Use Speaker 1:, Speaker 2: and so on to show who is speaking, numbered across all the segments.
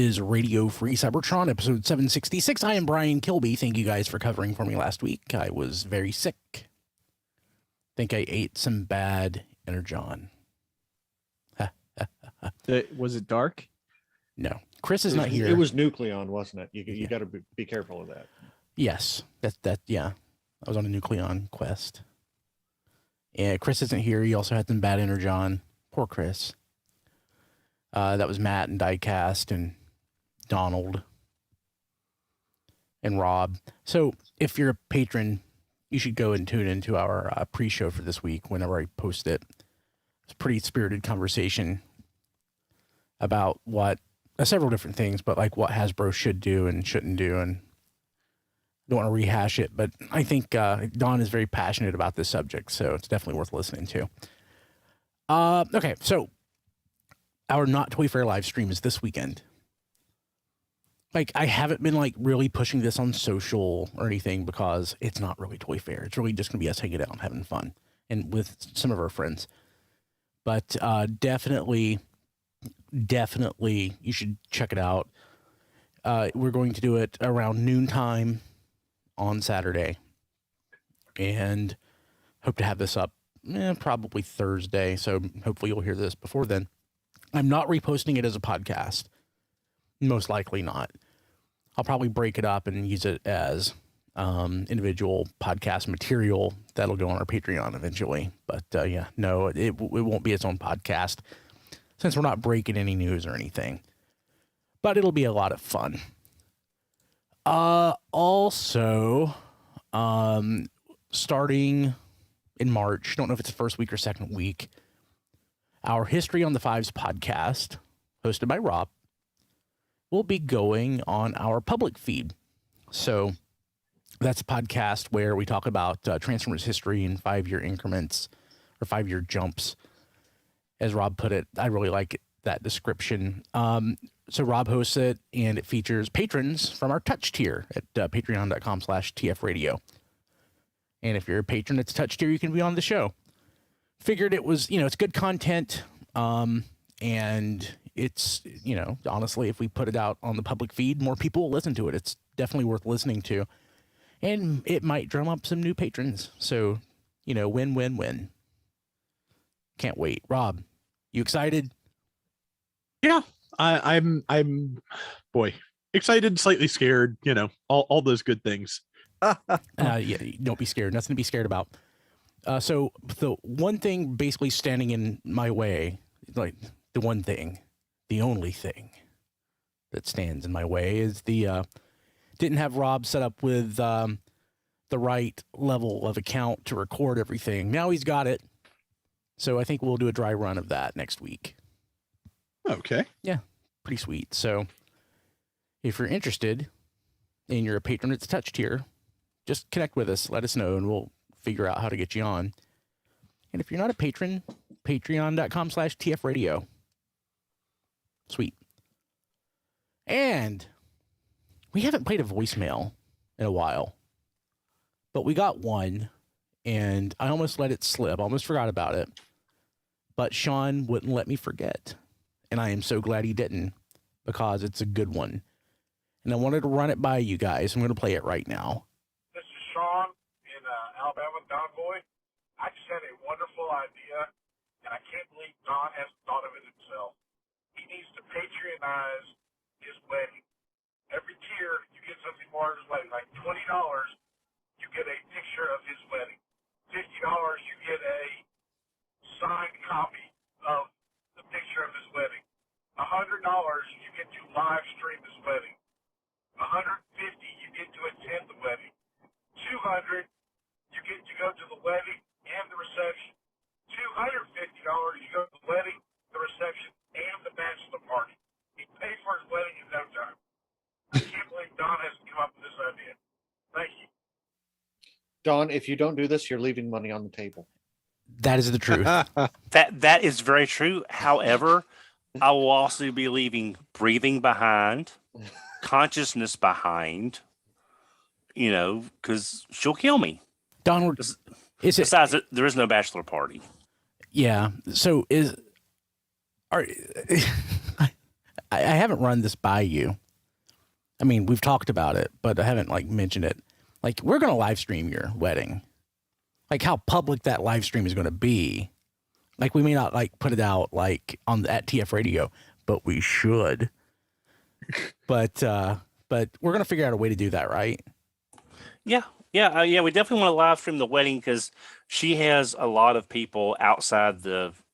Speaker 1: is Radio Free Cybertron, episode 766. I am Brian Kilby. Thank you guys for covering for me last week. I was very sick. Think I ate some bad Energon.
Speaker 2: Was it dark?
Speaker 1: No. Chris is not here.
Speaker 3: It was Nucleon, wasn't it? You got to be careful of that.
Speaker 1: Yes. Yeah. I was on a Nucleon quest. Yeah, Chris isn't here. He also had some bad Energon. Poor Chris. That was Matt and Diecast and Donald and Rob. So if you're a patron, you should go and tune into our pre-show for this week whenever I post it. It's a pretty spirited conversation about several different things, but like what Hasbro should do and shouldn't do. And I don't want to rehash it, but I think Don is very passionate about this subject, so it's definitely worth listening to. Okay, so our Not Toy Fair live stream is this weekend. Like, I haven't been like really pushing this on social or anything because it's not really Toy Fair. It's really just going to be us hanging out and having fun and with some of our friends. But definitely, you should check it out. We're going to do it around noontime on Saturday. And hope to have this up probably Thursday. So hopefully you'll hear this before then. I'm not reposting it as a podcast. Most likely not. I'll probably break it up and use it as individual podcast material that'll go on our Patreon eventually. But it won't be its own podcast since we're not breaking any news or anything. But it'll be a lot of fun. Also, starting in March, don't know if it's the first week or second week, our History on the Fives podcast, hosted by Rob, will be going on our public feed. So that's a podcast where we talk about Transformers history in 5-year increments or 5-year jumps. As Rob put it, I really like that description. So Rob hosts it, and it features patrons from our Touch tier at patreon.com/tfradio. And if you're a patron that's Touch tier, you can be on the show. Figured it was, it's good content. And it's, honestly, if we put it out on the public feed, more people will listen to it. It's definitely worth listening to. And it might drum up some new patrons. So, win-win-win. Can't wait. Rob, you excited?
Speaker 2: Yeah, I'm excited, slightly scared, all those good things.
Speaker 1: Don't be scared. Nothing to be scared about. So the one thing basically standing in my way, like the one thing, the only thing that stands in my way is didn't have Rob set up with the right level of account to record everything. Now he's got it. So I think we'll do a dry run of that next week.
Speaker 2: Okay.
Speaker 1: Yeah, pretty sweet. So if you're interested and you're a patron at the Touch tier, just connect with us. Let us know, and we'll figure out how to get you on. And if you're not a patron, patreon.com/tfradio. Sweet. And we haven't played a voicemail in a while, but we got one, and I almost let it slip. I almost forgot about it. But Sean wouldn't let me forget. And I am so glad he didn't, because it's a good one. And I wanted to run it by you guys. I'm going to play it right now.
Speaker 4: This is Sean in Alabama, Don Boy. I just had a wonderful idea, and I can't believe Don hasn't thought of it himself. He needs to patronize his wedding. Every tier, you get something more at his wedding. Like $20, you get a picture of his wedding. $50, you get a signed copy of the picture of his wedding. $100, you get to live stream his wedding. $150, you get to attend the wedding. $200, you get to go to the wedding and the reception. $250, you go to the wedding, the reception, and the bachelor party. He paid for his wedding in no time. I can't believe Don hasn't come up with this idea. Thank you.
Speaker 3: Don, if you don't do this, you're leaving money on the table.
Speaker 1: That is the truth.
Speaker 5: That is very true. However, I will also be leaving breathing behind, consciousness behind, because she'll kill me.
Speaker 1: Don,
Speaker 5: besides, there is no bachelor party.
Speaker 1: Yeah. So I haven't run this by you. I mean, we've talked about it, but I haven't like mentioned it. Like, we're going to live stream your wedding. Like, how public that live stream is going to be. Like, we may not like put it out like at TF Radio, but we should. but we're going to figure out a way to do that, right?
Speaker 5: Yeah. We definitely want to live stream the wedding because she has a lot of people outside North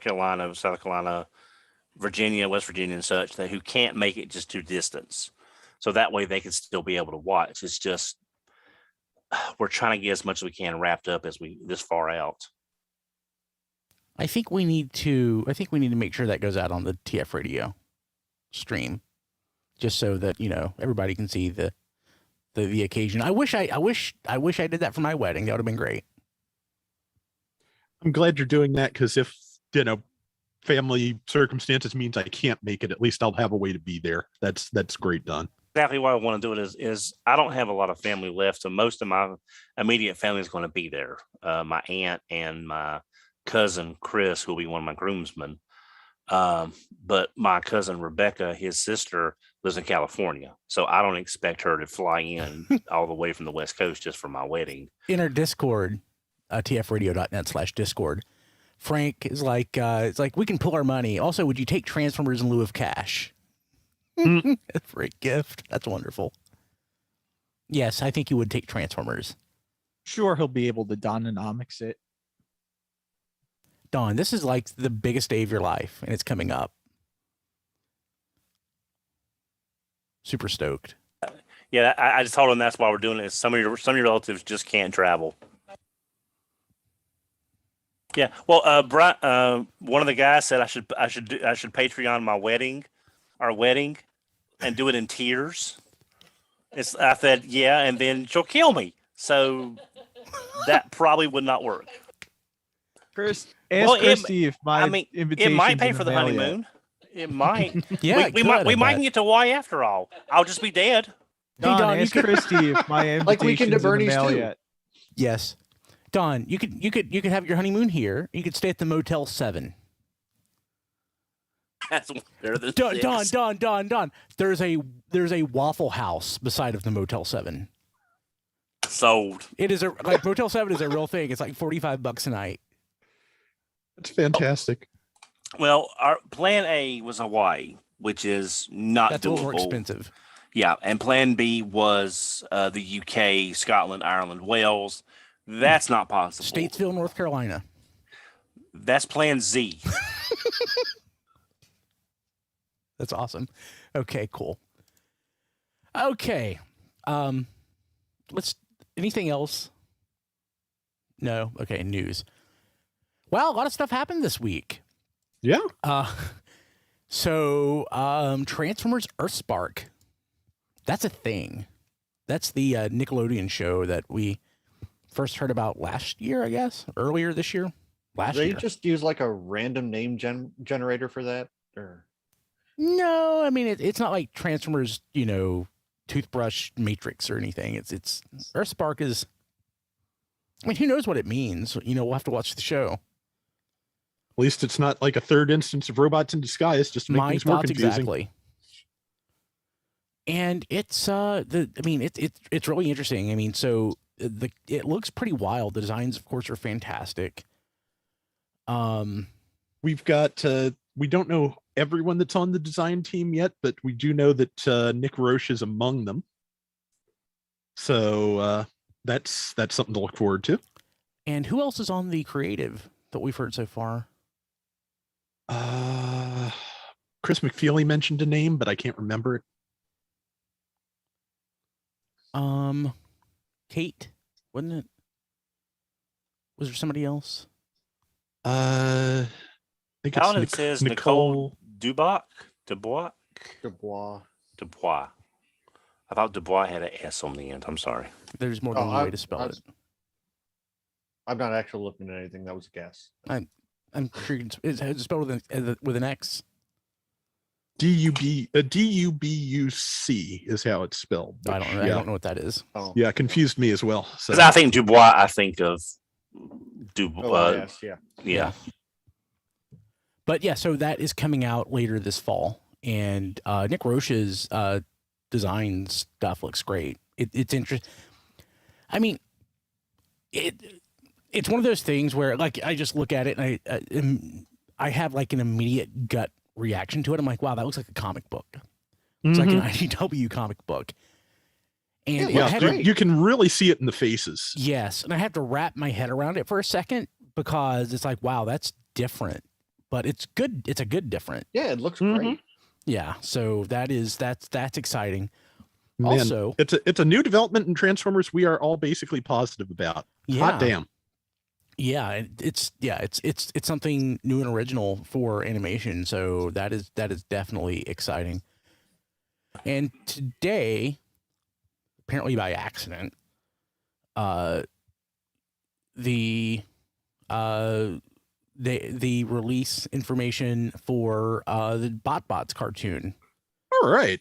Speaker 5: Carolina, South Carolina, Virginia, West Virginia, and such who can't make it just to distance. So that way they can still be able to watch. It's just we're trying to get as much as we can wrapped up as we this far out.
Speaker 1: I think we need to make sure that goes out on the TF Radio stream, just so that everybody can see the occasion. I wish I did that for my wedding. That would have been great.
Speaker 2: I'm glad you're doing that because if family circumstances means I can't make it, at least I'll have a way to be there. That's great, Don.
Speaker 5: Exactly why I want to do it is I don't have a lot of family left, so most of my immediate family is going to be there. My aunt and my cousin Chris, who will be one of my groomsmen. But my cousin Rebecca, his sister, lives in California, so I don't expect her to fly in all the way from the West Coast just for my wedding.
Speaker 1: In our Discord, tfradio.net/Discord, Frank is like, it's like, we can pull our money. Also, would you take Transformers in lieu of cash? For a gift. That's wonderful. Yes, I think you would take Transformers.
Speaker 6: Sure, he'll be able to Dononomics it.
Speaker 1: Don, this is like the biggest day of your life, and it's coming up. Super stoked.
Speaker 5: Yeah, I just told him that's why we're doing it. Some of your relatives just can't travel. Yeah, well, Brian, one of the guys said I should Patreon our wedding, and do it in tears. I said, yeah, and then she'll kill me. So that probably would not work.
Speaker 6: Chris, ask Christy if my invitation.
Speaker 5: It might pay for the honeymoon. It might.
Speaker 1: Yeah,
Speaker 5: we might get to Hawaii after all. I'll just be dead.
Speaker 6: Don, ask Christy if my invitation's
Speaker 3: like Weekend at Bernie's
Speaker 6: in the mail
Speaker 3: too.
Speaker 6: yet.
Speaker 1: Yes. Don, you could have your honeymoon here. You could stay at the Motel 7.
Speaker 5: That's better than
Speaker 1: Don. There's a Waffle House beside of the Motel 7.
Speaker 5: Sold.
Speaker 1: It is Motel 7 is a real thing. It's like $45 a night.
Speaker 2: That's fantastic.
Speaker 5: Well, our plan A was Hawaii, which is not
Speaker 1: That's
Speaker 5: doable.
Speaker 1: A little more expensive.
Speaker 5: Yeah, and plan B was the UK, Scotland, Ireland, Wales. That's not possible.
Speaker 1: Statesville, North Carolina.
Speaker 5: That's plan Z.
Speaker 1: That's awesome. Okay, cool. Okay. Anything else? No. Okay, news. Well, a lot of stuff happened this week.
Speaker 2: Yeah.
Speaker 1: So Transformers EarthSpark. That's a thing. That's the Nickelodeon show that we first heard about last year, I guess. Earlier this year.
Speaker 3: They just use like a random name generator for that? Or
Speaker 1: no, I mean it's not like Transformers, toothbrush matrix or anything. It's EarthSpark is. I mean, who knows what it means? We'll have to watch the show.
Speaker 2: At least it's not like a third instance of robots in disguise, just to make things more confusing.
Speaker 1: Exactly. And it's it's really interesting. I mean, so it looks pretty wild. The designs, of course, are fantastic.
Speaker 2: We've got we don't know everyone that's on the design team yet, but we do know that Nick Roche is among them. So that's something to look forward to.
Speaker 1: And who else is on the creative that we've heard so far?
Speaker 2: Chris McFeely mentioned a name, but I can't remember it.
Speaker 1: Kate, wasn't it? Was there somebody else?
Speaker 2: I think
Speaker 5: Paladin
Speaker 2: it's
Speaker 5: says Nicole Dubois.
Speaker 3: Dubois.
Speaker 5: I thought Dubois had an S on the end. I'm sorry.
Speaker 1: There's more than one way to spell it.
Speaker 3: I'm not actually looking at anything. That was a guess.
Speaker 1: I'm sure it's spelled with an X.
Speaker 2: DUBUC is how it's spelled.
Speaker 1: I don't know what that is.
Speaker 3: Oh.
Speaker 2: Yeah, it confused me as well. So
Speaker 5: Because I think Dubois, I think of Dubois.
Speaker 3: Oh, yes, yeah.
Speaker 5: Yeah.
Speaker 1: But yeah, so that is coming out later this fall, and Nick Roche's design stuff looks great. It's interesting. I mean, it's one of those things where, like, I just look at it and I have like an immediate gut reaction to it. I'm like, wow, that looks like a comic book. It's like an IDW comic book. And
Speaker 2: you can really see it in the faces.
Speaker 1: Yes, and I have to wrap my head around it for a second because it's like, wow, that's different. But it's good. It's a good different.
Speaker 3: Yeah, it looks great.
Speaker 1: Yeah, so that's exciting.
Speaker 2: Man,
Speaker 1: also,
Speaker 2: it's a new development in Transformers we are all basically positive about.
Speaker 1: Yeah.
Speaker 2: Hot damn.
Speaker 1: Yeah, it's something new and original for animation. So that is definitely exciting. And today, apparently by accident, the release information for the Botbots cartoon.
Speaker 2: All right.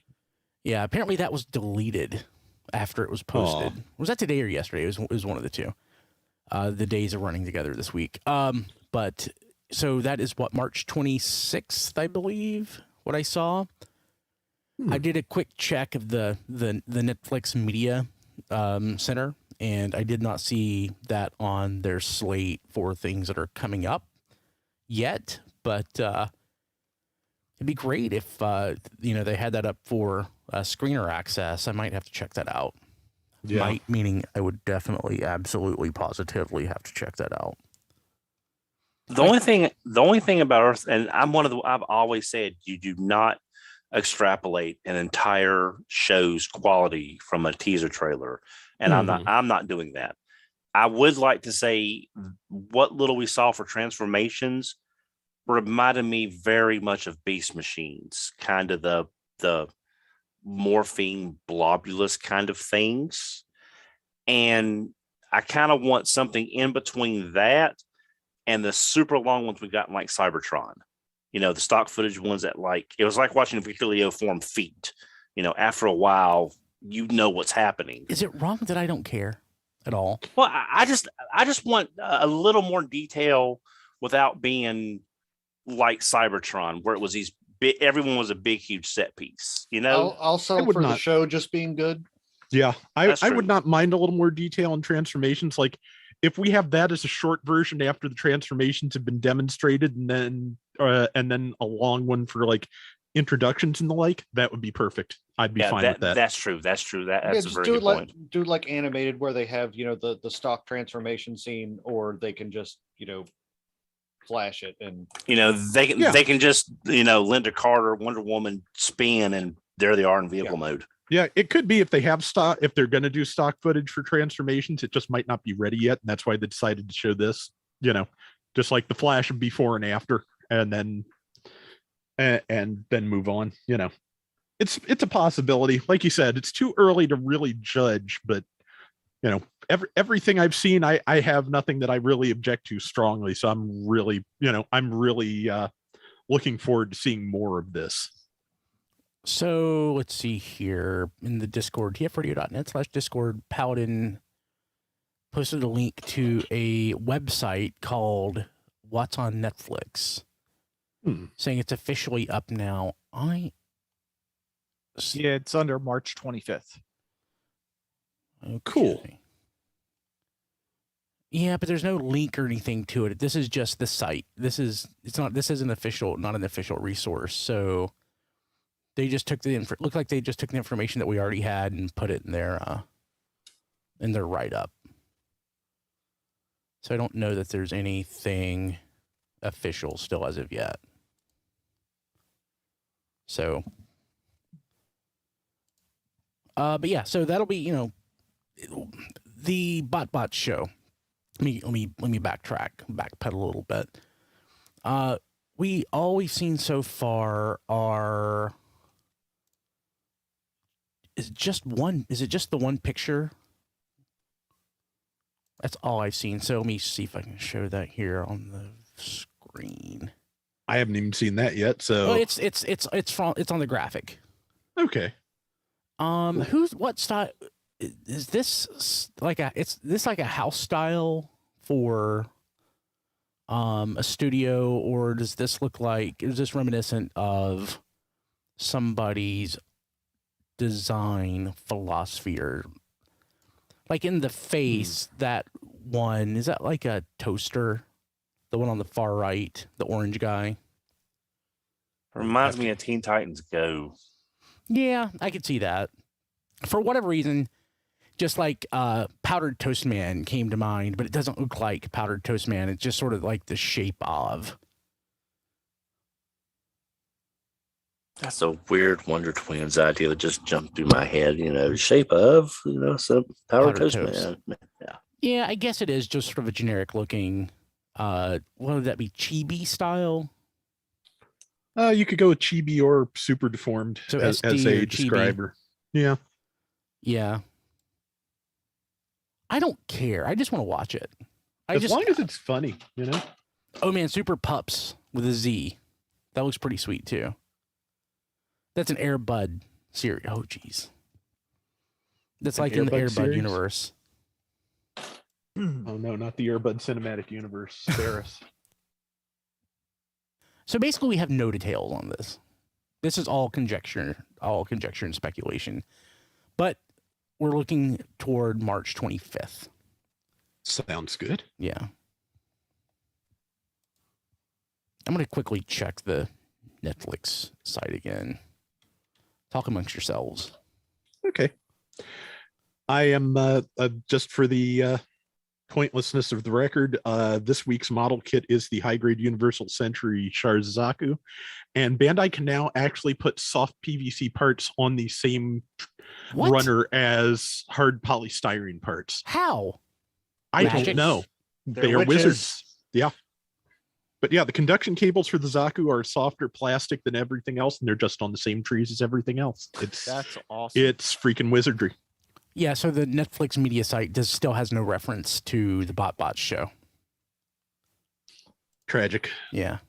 Speaker 1: Yeah, apparently that was deleted after it was posted. Was that today or yesterday? It was one of the two. The days are running together this week. But so that is what, March 26th, I believe, what I saw. I did a quick check of the Netflix Media Center, and I did not see that on their slate for things that are coming up yet. But it'd be great if they had that up for screener access. I might have to check that out.
Speaker 2: Yeah.
Speaker 1: Might meaning I would definitely, absolutely, positively have to check that out.
Speaker 5: The only thing about Earth, and I've always said, you do not extrapolate an entire show's quality from a teaser trailer, and I'm not doing that. I would like to say what little we saw for Transformations reminded me very much of Beast Machines, kind of the morphine blobulous kind of things, and I kind of want something in between that and the super long ones we got in like Cybertron. The stock footage ones that, like, it was like watching Victilio form feet. After a while, what's happening.
Speaker 1: Is it wrong that I don't care at all?
Speaker 5: Well, I just want a little more detail without being like Cybertron, where it was everyone was a big, huge set piece.
Speaker 3: Also for the show just being good.
Speaker 2: Yeah, I would not mind a little more detail in Transformations. Like, if we have that as a short version after the transformations have been demonstrated, and then a long one for like introductions and the like, that would be perfect. I'd be fine with that.
Speaker 5: That's true. That's a very good point.
Speaker 3: Do like animated where they have the stock transformation scene, or they can just flash it and
Speaker 5: they can just Linda Carter, Wonder Woman spin, and there they are in vehicle mode.
Speaker 2: Yeah, it could be if they have stock, if they're going to do stock footage for transformations, it just might not be ready yet. And that's why they decided to show this, just like the flash of before and after, and then move on. It's a possibility. Like you said, it's too early to really judge, but everything I've seen, I have nothing that I really object to strongly. So I'm really looking forward to seeing more of this.
Speaker 1: So let's see here in the Discord, tfradio.net/Discord, Paladin posted a link to a website called What's on Netflix, saying it's officially up now.
Speaker 6: Yeah, it's under March 25th.
Speaker 1: Okay.
Speaker 2: Cool.
Speaker 1: Yeah, but there's no link or anything to it. This is just the site. This is not an official resource. So they just took looked like they just took the information that we already had and put it in their write-up. So I don't know that there's anything official still as of yet. So, but yeah, so that'll be, the Botbots show. Let me backpedal a little bit. All we've seen so far is it just the one picture? That's all I've seen. So let me see if I can show that here on the screen.
Speaker 2: I haven't even seen that yet. So
Speaker 1: it's on the graphic.
Speaker 2: Okay.
Speaker 1: What style is this? Like a house style for a studio, or does this look like, is this reminiscent of somebody's design philosophy, or like in the face, that one, is that like a toaster? The one on the far right, the orange guy.
Speaker 5: Reminds me of Teen Titans Go.
Speaker 1: Yeah, I could see that. For whatever reason, just like Powdered Toast Man came to mind, but it doesn't look like Powdered Toast Man. It's just sort of like the shape of.
Speaker 5: That's a weird Wonder Twins idea that just jumped through my head. Shape of, some Powdered Toast Man. Yeah.
Speaker 1: Yeah, I guess it is just sort of a generic looking. What would that be? Chibi style?
Speaker 2: You could go with chibi or super deformed
Speaker 1: So
Speaker 2: as
Speaker 1: SD
Speaker 2: a
Speaker 1: or
Speaker 2: describer. Yeah.
Speaker 1: Yeah. I don't care. I just want to watch it.
Speaker 2: As long as it's funny,
Speaker 1: Oh man, Super Pups with a Z. That looks pretty sweet too. That's an Air Bud series. Oh geez. That's like in the Air Bud universe.
Speaker 2: Oh no, not the Air Bud cinematic universe. Ferris.
Speaker 1: So basically, we have no details on this. This is all conjecture and speculation. But we're looking toward March 25th.
Speaker 2: Sounds good.
Speaker 1: Yeah. I'm going to quickly check the Netflix site again. Talk amongst yourselves.
Speaker 2: Okay. I am, just for the pointlessness of the record, this week's model kit is the high-grade Universal Century Sharzaku, and Bandai can now actually put soft PVC parts on the same runner as hard polystyrene parts.
Speaker 1: How?
Speaker 2: I don't know. They are wizards. Yeah. But yeah, the conduction cables for the Zaku are softer plastic than everything else, and they're just on the same trees as everything else.
Speaker 6: That's awesome.
Speaker 2: It's freaking wizardry.
Speaker 1: Yeah, so the Netflix media site still has no reference to the Botbots show.
Speaker 2: Tragic.
Speaker 1: Yeah.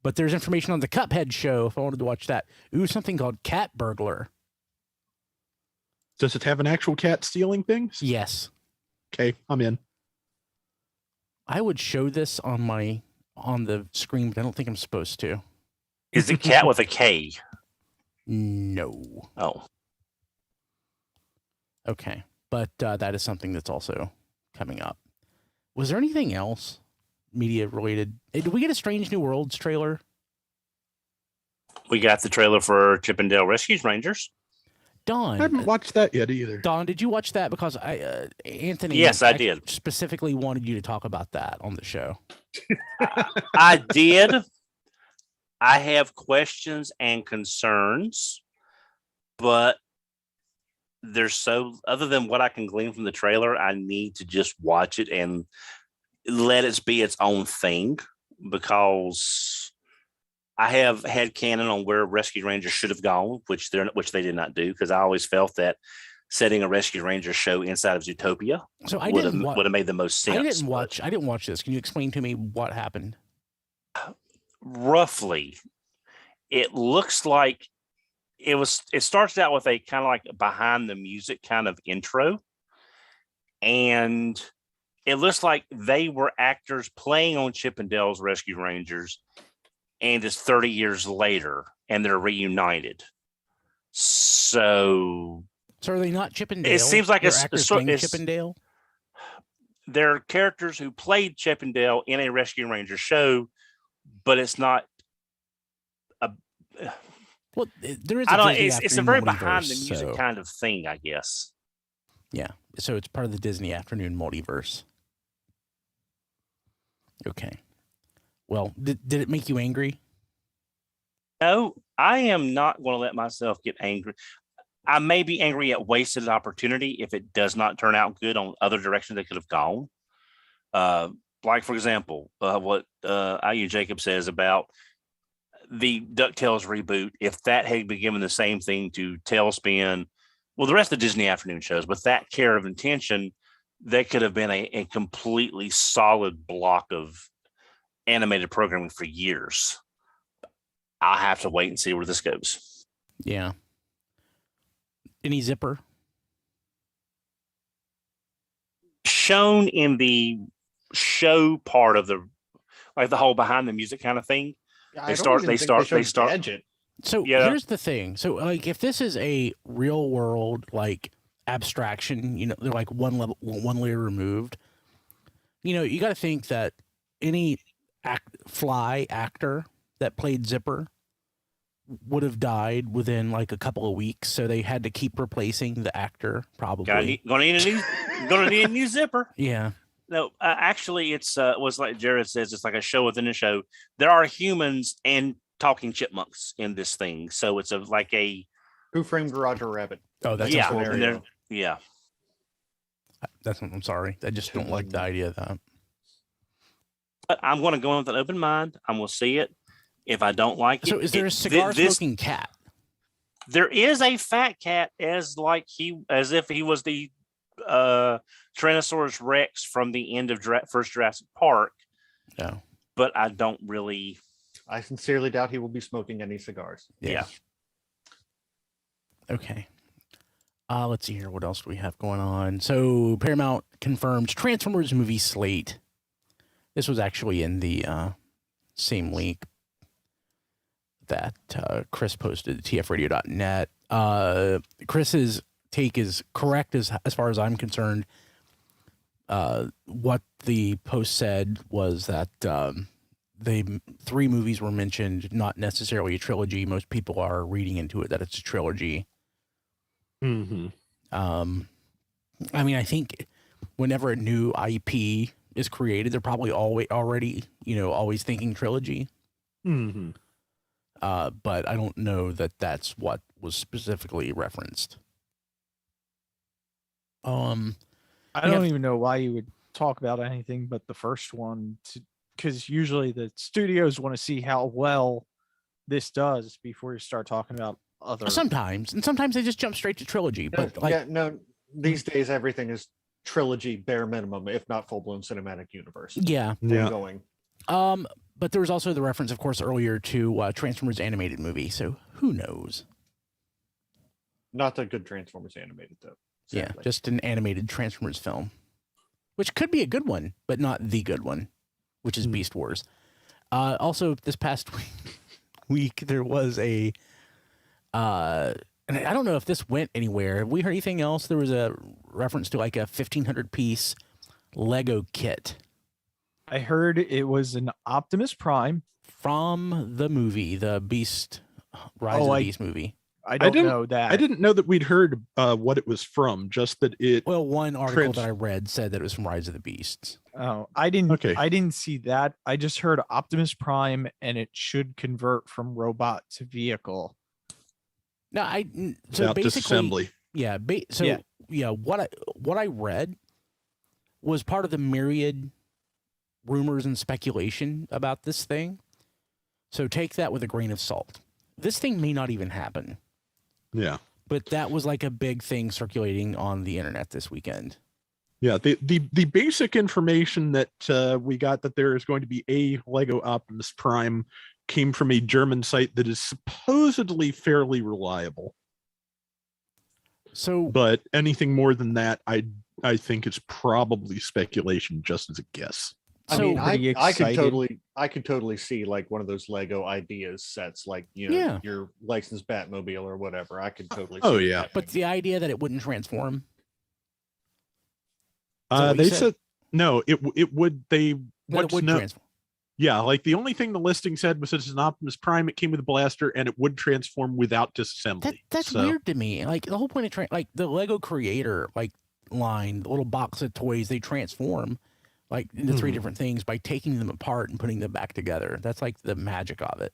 Speaker 1: But there's information on the Cuphead show if I wanted to watch that. Ooh, something called Cat Burglar.
Speaker 2: Does it have an actual cat stealing things?
Speaker 1: Yes.
Speaker 2: Okay, I'm in.
Speaker 1: I would show this on the screen, but I don't think I'm supposed to.
Speaker 5: Is it cat with a K?
Speaker 1: No.
Speaker 5: Oh.
Speaker 1: Okay. But that is something that's also coming up. Was there anything else media related? Did we get a Strange New Worlds trailer?
Speaker 5: We got the trailer for Chippendale Rescue Rangers.
Speaker 1: Don.
Speaker 2: I haven't watched that yet either.
Speaker 1: Don, did you watch that? Because Anthony.
Speaker 5: Yes, I did.
Speaker 1: Specifically wanted you to talk about that on the show.
Speaker 5: I did. I have questions and concerns, but other than what I can glean from the trailer, I need to just watch it and let it be its own thing, because I have had canon on where Rescue Rangers should have gone, which they did not do, because I always felt that setting a Rescue Ranger show inside of Zootopia would have made the most sense.
Speaker 1: I didn't watch this. Can you explain to me what happened?
Speaker 5: Roughly, it looks like it starts out with a kind of like behind the music kind of intro, and it looks like they were actors playing on Chippendale's Rescue Rangers, and it's 30 years later and they're reunited. So
Speaker 1: are they not Chippendale?
Speaker 5: It seems like it's
Speaker 1: Chippendale.
Speaker 5: They're characters who played Chippendale in a Rescue Ranger show, but it's not a.
Speaker 1: Well, there is.
Speaker 5: It's a very behind the music kind of thing, I guess.
Speaker 1: Yeah, so it's part of the Disney Afternoon multiverse. Okay. Well, did it make you angry?
Speaker 5: No, I am not going to let myself get angry. I may be angry at wasted opportunity if it does not turn out good on other directions they could have gone. Like, for example, what IU Jacob says about the DuckTales reboot. If that had been given the same thing to Tailspin, well, the rest of the Disney Afternoon shows, with that care of intention, that could have been a completely solid block of animated programming for years. I'll have to wait and see where this goes.
Speaker 1: Yeah. Any zipper?
Speaker 5: Shown in the show part of the, like the whole behind the music kind of thing.
Speaker 3: I don't
Speaker 5: start-
Speaker 3: even
Speaker 5: they
Speaker 3: think
Speaker 5: start-
Speaker 3: showed
Speaker 5: they start-
Speaker 3: Gadget.
Speaker 1: So
Speaker 5: Yeah.
Speaker 1: here's the thing. So like if this is a real world like abstraction, they're like one layer removed. You got to think that any fly actor that played Zipper would have died within like a couple of weeks, so they had to keep replacing the actor probably.
Speaker 5: Gonna need a new zipper.
Speaker 1: Yeah.
Speaker 5: No, actually, it's was like Jared says, it's like a show within a show. There are humans and talking chipmunks in this thing, so it's like a
Speaker 3: Who Framed Roger Rabbit?
Speaker 1: Oh, that's
Speaker 5: yeah,
Speaker 1: cool.
Speaker 5: and they're- yeah.
Speaker 1: I'm sorry. I just don't like the idea of that.
Speaker 5: But I'm going to go in with an open mind. I'm going to see it. If I don't like it,
Speaker 1: So is there a cigar smoking cat?
Speaker 5: There is a fat cat as if he was the Tyrannosaurus Rex from the end of first Jurassic Park.
Speaker 1: No.
Speaker 5: But I don't really.
Speaker 3: I sincerely doubt he will be smoking any cigars.
Speaker 5: Yeah.
Speaker 1: Okay. Let's see here. What else do we have going on? So Paramount confirms Transformers movie slate. This was actually in the same link that Chris posted to tfradio.net. Chris's take is correct as far as I'm concerned. What the post said was that three movies were mentioned, not necessarily a trilogy. Most people are reading into it that it's a trilogy.
Speaker 2: Mm-hmm.
Speaker 1: I mean, I think whenever a new IP is created, they're probably already thinking trilogy.
Speaker 2: Mm-hmm.
Speaker 1: But I don't know that that's what was specifically referenced.
Speaker 6: I don't even know why you would talk about anything but the first one, because usually the studios want to see how well this does before you start talking about other.
Speaker 1: Sometimes they just jump straight to trilogy. But
Speaker 3: These days everything is trilogy bare minimum, if not full blown cinematic universe.
Speaker 1: Yeah.
Speaker 3: Going.
Speaker 1: But there was also the reference, of course, earlier to Transformers animated movie. So who knows?
Speaker 3: Not the good Transformers animated though. Sadly.
Speaker 1: Yeah, just an animated Transformers film, which could be a good one, but not the good one, which is Beast Wars. Also, this past week there was a, and I don't know if this went anywhere. Have we heard anything else? There was a reference to like a 1,500 piece Lego kit.
Speaker 6: I heard it was an Optimus Prime
Speaker 1: from the movie, the Beast Rise of the Beast movie.
Speaker 6: I didn't know that.
Speaker 2: I didn't know that we'd heard what it was from. Just that it.
Speaker 1: Well, one article that I read said that it was from Rise of the Beasts.
Speaker 6: Oh, I didn't.
Speaker 2: Okay.
Speaker 6: I didn't see that. I just heard Optimus Prime, and it should convert from robot to vehicle.
Speaker 1: No,
Speaker 2: Without disassembly.
Speaker 1: Yeah. What I read was part of the myriad rumors and speculation about this thing. So take that with a grain of salt. This thing may not even happen.
Speaker 2: Yeah.
Speaker 1: But that was like a big thing circulating on the internet this weekend.
Speaker 2: Yeah, the basic information that we got that there is going to be a Lego Optimus Prime came from a German site that is supposedly fairly reliable.
Speaker 1: So,
Speaker 2: but anything more than that, I think is probably speculation, just as a guess.
Speaker 3: I mean, I could totally see like one of those Lego ideas sets, like your licensed Batmobile or whatever. I could totally.
Speaker 2: Oh
Speaker 3: see
Speaker 2: yeah,
Speaker 1: but the idea that it wouldn't transform.
Speaker 2: They said no. It would. They
Speaker 1: would transform.
Speaker 2: Yeah, like the only thing the listing said was it's an Optimus Prime. It came with a blaster, and it would transform without disassembly.
Speaker 1: That's weird to me. Like the whole point of like the Lego Creator line, the little box of toys, they transform like into three different things by taking them apart and putting them back together. That's like the magic of it.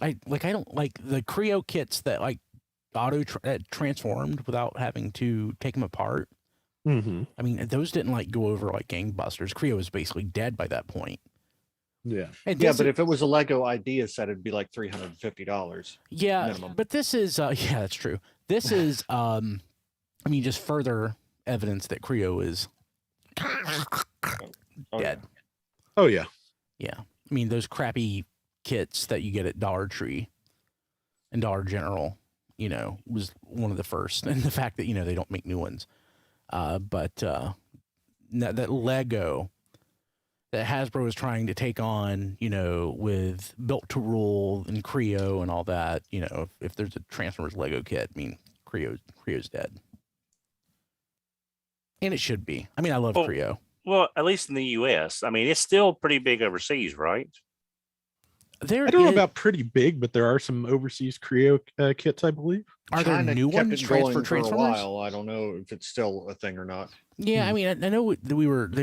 Speaker 1: I don't like the Creo kits that like transformed without having to take them apart. I mean, those didn't like go over like gangbusters. Creo was basically dead by that point.
Speaker 2: Yeah.
Speaker 3: But if it was a Lego idea set, it'd be like $350.
Speaker 1: Yeah,
Speaker 3: minimum.
Speaker 1: but this is that's true. This is I mean, just further evidence that Creo is dead.
Speaker 2: Oh yeah.
Speaker 1: Yeah. I mean, those crappy kits that you get at Dollar Tree and Dollar General, was one of the first. And the fact that, they don't make new ones. But that Lego that Hasbro is trying to take on, with Built to Rule and Creo and all that. If there's a Transformers Lego kit, I mean, Creo's dead. And it should be. I mean, I love Creo.
Speaker 5: Well, at least in the U.S. I mean, it's still pretty big overseas, right?
Speaker 2: I don't know about pretty big, but there are some overseas Creo kits, I believe.
Speaker 1: Are there new ones for Transformers?
Speaker 3: A while. I don't know if it's still a thing or not.
Speaker 1: Yeah, I mean, I know they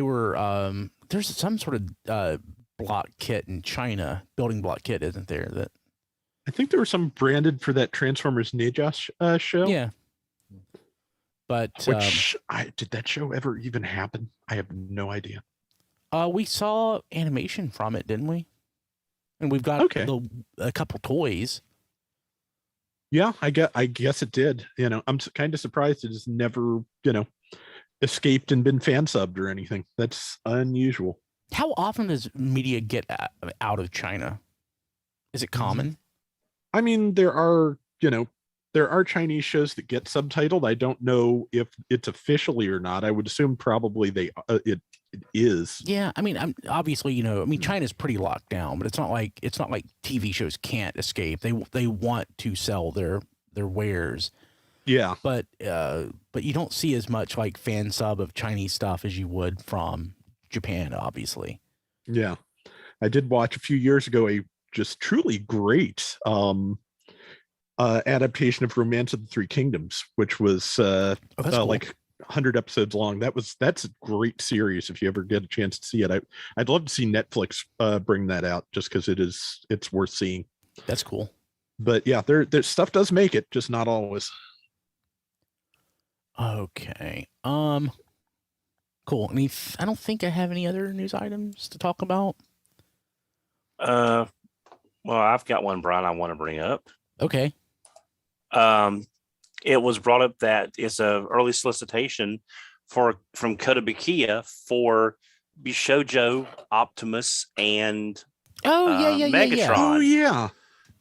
Speaker 1: were. There's some sort of block kit in China, building block kit, isn't there? That
Speaker 2: I think there was some branded for that Transformers Ninja show.
Speaker 1: Yeah, but
Speaker 2: did that show ever even happen? I have no idea.
Speaker 1: We saw animation from it, didn't we? And we've got a couple toys.
Speaker 2: Yeah, I guess it did. I'm kind of surprised it has never, escaped and been fan subbed or anything. That's unusual.
Speaker 1: How often does media get out of China? Is it common?
Speaker 2: I mean, there are Chinese shows that get subtitled. I don't know if it's officially or not. I would assume probably it is.
Speaker 1: Yeah, I mean, obviously, China's pretty locked down, but it's not like TV shows can't escape. They want to sell their wares.
Speaker 2: Yeah,
Speaker 1: but you don't see as much like fan sub of Chinese stuff as you would from Japan, obviously.
Speaker 2: Yeah, I did watch a few years ago a just truly great adaptation of Romance of the Three Kingdoms, which was cool. Like 100 episodes long. That's a great series. If you ever get a chance to see it, I'd love to see Netflix bring that out, just because it's worth seeing.
Speaker 1: That's cool.
Speaker 2: But yeah, their stuff does make it, just not always.
Speaker 1: Okay. Cool. I don't think I have any other news items to talk about.
Speaker 5: Well, I've got one, Brian, I want to bring up.
Speaker 1: Okay.
Speaker 5: It was brought up that it's a early solicitation from Kotobukiya for Bishojo, Optimus, and Megatron.
Speaker 1: Yeah.
Speaker 2: Oh yeah.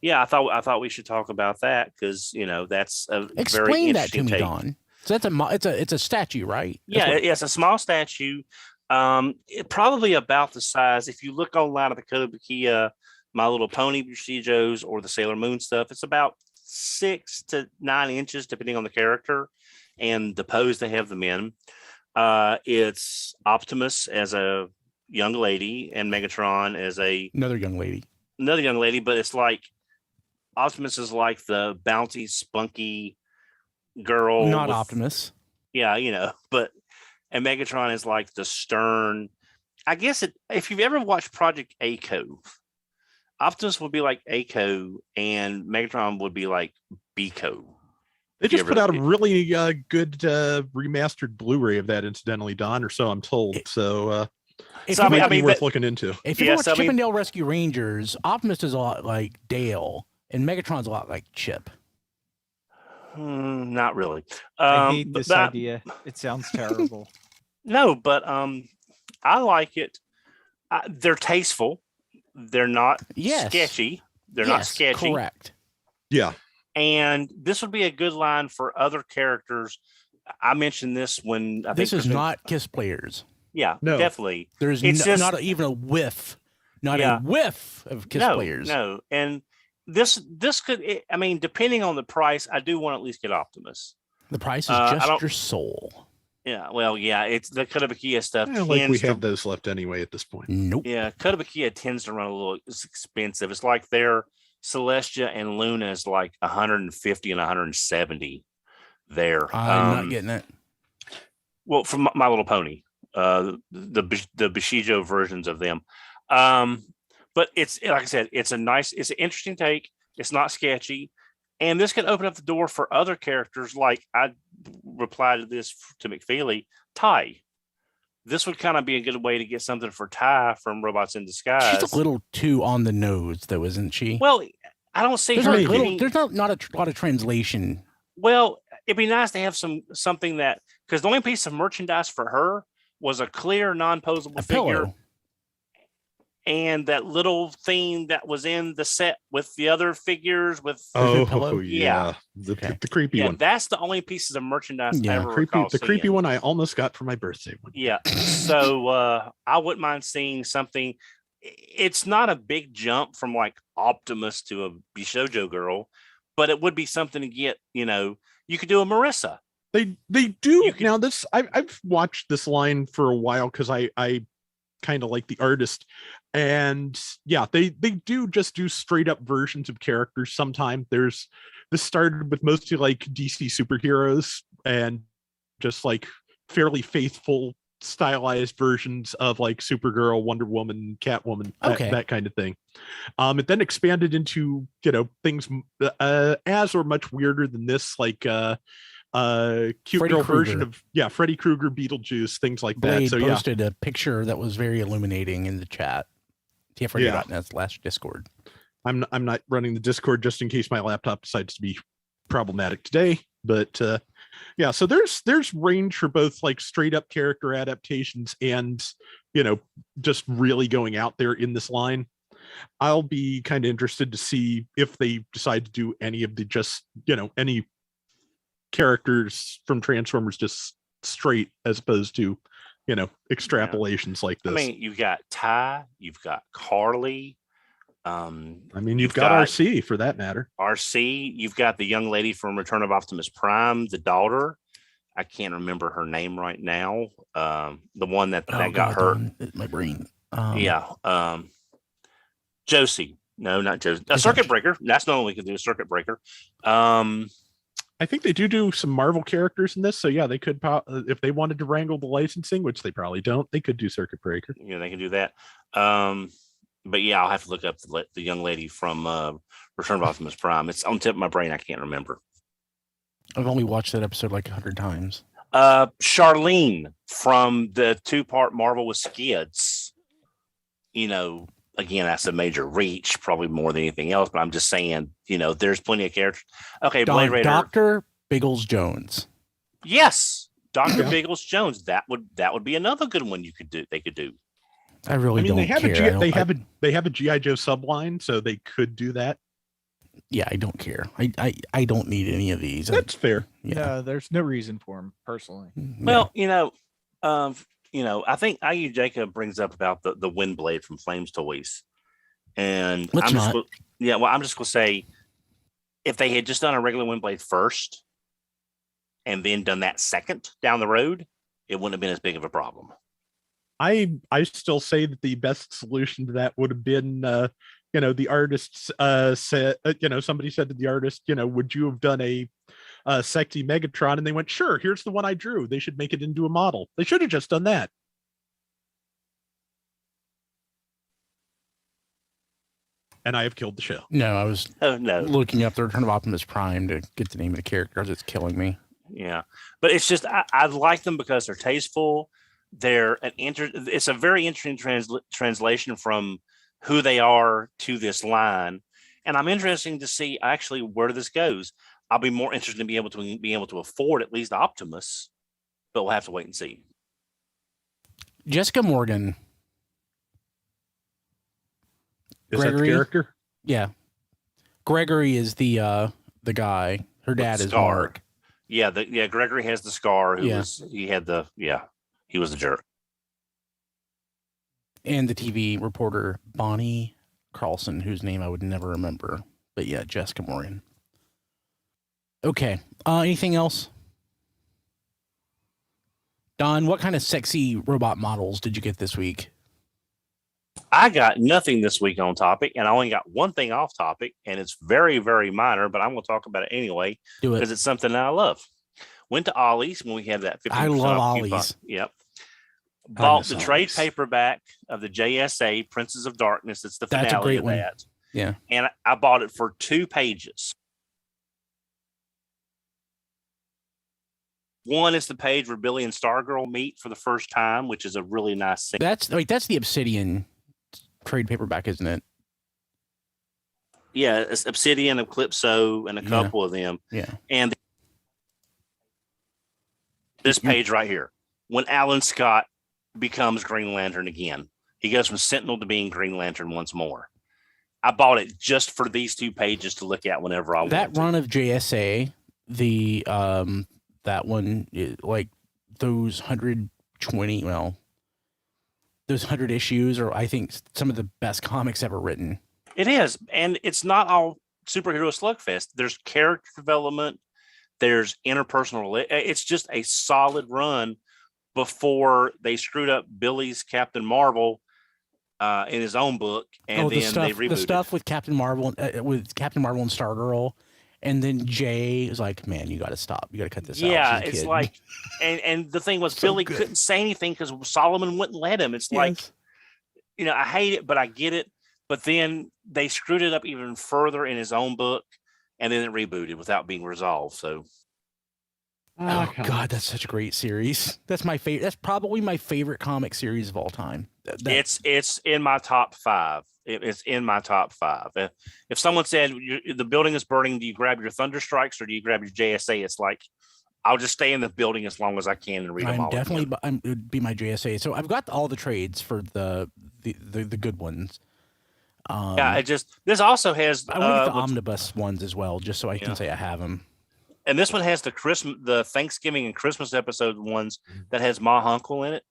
Speaker 5: Yeah, I thought we should talk about that, because that's a very interesting
Speaker 1: that to me,
Speaker 5: take.
Speaker 1: Don. So it's a statue, right?
Speaker 5: It's a small statue. Probably about the size. If you look online at the Kotobukiya, My Little Pony Bushijos, or the Sailor Moon stuff, it's about 6 to 9 inches, depending on the character and the pose they have them in. It's Optimus as a young lady and Megatron as another young lady. But it's like Optimus is like the bouncy, spunky girl.
Speaker 1: Not Optimus.
Speaker 5: Yeah, and Megatron is like the stern. I guess if you've ever watched Project A-Co, Optimus would be like A-Co and Megatron would be like B-Co.
Speaker 2: They just put out a really good remastered Blu-ray of that, incidentally, Don, or so I'm told. So it might be worth looking into.
Speaker 1: If you watch Chippendale Rescue Rangers, Optimus is a lot like Dale, and Megatron's a lot like Chip.
Speaker 5: Not really.
Speaker 6: I hate this idea. It sounds terrible.
Speaker 5: No, but I like it. They're tasteful. They're not sketchy. They're not sketchy.
Speaker 1: Correct.
Speaker 2: Yeah.
Speaker 5: And this would be a good line for other characters. I mentioned this when
Speaker 1: this is not Kiss players.
Speaker 5: Yeah, no. Definitely.
Speaker 1: There's not even a whiff. Not a whiff of Kiss players.
Speaker 5: No, and this could. I mean, depending on the price, I do want to at least get Optimus.
Speaker 1: The price is just your soul.
Speaker 5: Yeah, well, yeah, it's the Kotobukiya stuff.
Speaker 2: Like we have those left anyway at this point.
Speaker 1: Nope.
Speaker 5: Yeah, Kotobukiya tends to run a little expensive. It's like their Celestia and Luna is like 150 and 170 there.
Speaker 1: I'm not getting that.
Speaker 5: Well, from My Little Pony, the Bishijo versions of them. But it's, like I said, it's an interesting take. It's not sketchy. And this can open up the door for other characters. Like I replied to this to McFeely, Ty. This would kind of be a good way to get something for Ty from Robots in Disguise.
Speaker 1: She's a little too on the nose, though, isn't she?
Speaker 5: Well, I don't see her.
Speaker 1: There's not a lot of translation.
Speaker 5: Well, it'd be nice to have something that, because the only piece of merchandise for her was a clear, non-posable figure.
Speaker 1: Pillow.
Speaker 5: and that little thing that was in the set with the other figures with
Speaker 2: the creepy one.
Speaker 5: That's the only pieces of merchandise I ever recall
Speaker 2: the creepy one I almost got for my birthday one.
Speaker 5: Yeah. So I wouldn't mind seeing something. It's not a big jump from like Optimus to a Bishojo girl, but it would be something to get, you could do a Marissa.
Speaker 2: They do now. This I've watched this line for a while because I kind of like the artist, and they do just do straight up versions of characters. Sometimes this started with mostly like DC superheroes and just like fairly faithful stylized versions of like Supergirl, Wonder Woman, Catwoman, that kind of thing. It then expanded into things as or much weirder than this, like cute
Speaker 1: Freddy
Speaker 2: girl
Speaker 1: Krueger.
Speaker 2: version of Freddy Krueger, Beetlejuice, things like
Speaker 1: Blade
Speaker 2: that. So
Speaker 1: posted a picture that was very illuminating in the chat. TFRadio.net/Discord.
Speaker 2: I'm not running the Discord just in case my laptop decides to be problematic today, but so there's range for both like straight up character adaptations and just really going out there in this line. I'll be kind of interested to see if they decide to do any of the just any characters from Transformers just straight as opposed to extrapolations like this.
Speaker 5: I mean, you've got Ty, you've got Carly.
Speaker 2: You've got RC for that matter.
Speaker 5: RC, you've got the young lady from Return of Optimus Prime, the daughter. I can't remember her name right now. The one that got hurt.
Speaker 1: My brain.
Speaker 5: Josie. No, not Josie. A Circuit Breaker. That's not only we can do a Circuit Breaker.
Speaker 2: I think they do some Marvel characters in this, so they could if they wanted to wrangle the licensing, which they probably don't. They could do Circuit Breaker.
Speaker 5: Yeah, they can do that. But I'll have to look up the young lady from Return of Optimus Prime. It's on the tip of my brain. I can't remember.
Speaker 1: I've only watched that episode like 100 times.
Speaker 5: Charlene from the 2-part Marvel with Skids. Again, that's a major reach, probably more than anything else. But I'm just saying, there's plenty of characters. Okay, Blade Raider.
Speaker 1: Dr. Biggles Jones.
Speaker 5: Yes, Dr. Biggles Jones. That would be another good one they could do.
Speaker 1: I don't care.
Speaker 2: They have a G.I. Joe subline, so they could do that.
Speaker 1: Yeah, I don't care. I don't need any of these.
Speaker 2: That's fair.
Speaker 6: Yeah, there's no reason for them personally.
Speaker 5: Well, I think IU Jacob brings up about the wind blade from Flames Toys, and I'm just going to say, if they had just done a regular wind blade first, and then done that second down the road, it wouldn't have been as big of a problem.
Speaker 2: I still say that the best solution to that would have been, the artists said, somebody said to the artist, would you have done a sexy Megatron? And they went, sure, here's the one I drew. They should make it into a model. They should have just done that. And I have killed the show.
Speaker 1: No, I was looking up the Return of Optimus Prime to get the name of the character. It's killing me.
Speaker 5: Yeah, but it's just I like them because they're tasteful. It's a very interesting translation from who they are to this line, and I'm interested to see actually where this goes. I'll be more interested in being able to afford at least Optimus, but we'll have to wait and see.
Speaker 1: Jessica Morgan.
Speaker 2: Is that the character?
Speaker 1: Yeah. Gregory is the guy. Her dad is Mark.
Speaker 5: Yeah, Gregory has the scar. He was the jerk. And
Speaker 1: the TV reporter Bonnie Carlson, whose name I would never remember. But yeah, Jessica Morgan. Okay. Anything else? Don, what kind of sexy robot models did you get this week?
Speaker 5: I got nothing this week on topic, and I only got one thing off topic, and it's very, very minor, but I'm going to talk about it anyway because it's something that I love. Went to Ollie's when we had that 50%
Speaker 1: I love
Speaker 5: off
Speaker 1: Ollie's.
Speaker 5: Coupon. Yep. Bought the trade paperback of the JSA Princes of Darkness. It's the finale. That's a great one. That.
Speaker 1: Yeah.
Speaker 5: And I bought it for 2 pages. One is the page where Billy and Stargirl meet for the first time, which is a really nice scene.
Speaker 1: That's the Obsidian trade paperback, isn't it?
Speaker 5: Yeah, it's Obsidian, Eclipso, and a couple of them.
Speaker 1: Yeah.
Speaker 5: And this page right here, when Alan Scott becomes Green Lantern again, He goes from Sentinel to being Green Lantern once more. I bought it just for these 2 pages to look at whenever I want.
Speaker 1: That run of JSA, the that one, like those 120, those 100 issues are, I think, some of the best comics ever written.
Speaker 5: It is, and it's not all superhero slugfest. There's character development. There's interpersonal. It's just a solid run before they screwed up Billy's Captain Marvel in his own book, and then they rebooted.
Speaker 1: The stuff with Captain Marvel and Stargirl, and then Jay is like, "Man, you got to stop. You got to cut this out."
Speaker 5: Yeah, it's like, and the thing was, so Billy couldn't say anything because Solomon wouldn't let him. It's like, I hate it, but I get it. But then they screwed it up even further in his own book, and then it rebooted without being resolved. So,
Speaker 1: oh God, that's such a great series. That's my favorite. That's probably my favorite comic series of all time.
Speaker 5: It's in my top 5. It's in my top 5. If someone said the building is burning, do you grab your Thunder Strikes or do you grab your JSA? It's like, I'll just stay in the building as long as I can and read them all.
Speaker 1: It would be my JSA. So I've got all the trades for the good ones.
Speaker 5: This also has.
Speaker 1: I want to get the omnibus ones as well, just so I can say I have them.
Speaker 5: And this one has the Thanksgiving and Christmas episode ones that has Ma Hunkel in it.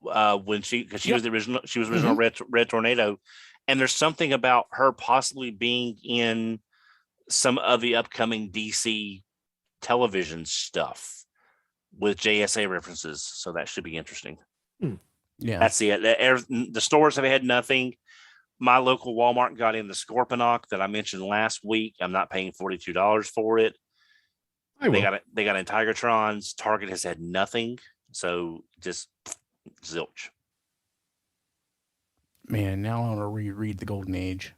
Speaker 5: Because she was the original, Red Tornado, and there's something about her possibly being in some of the upcoming DC television stuff with JSA references, so that should be interesting.
Speaker 1: Yeah,
Speaker 5: that's it. The stores have had nothing. My local Walmart got in the Scorponok that I mentioned last week. I'm not paying $42 for it. They got in Tigertrons. Target has had nothing, so just zilch.
Speaker 1: Man, now I want to reread the Golden Age.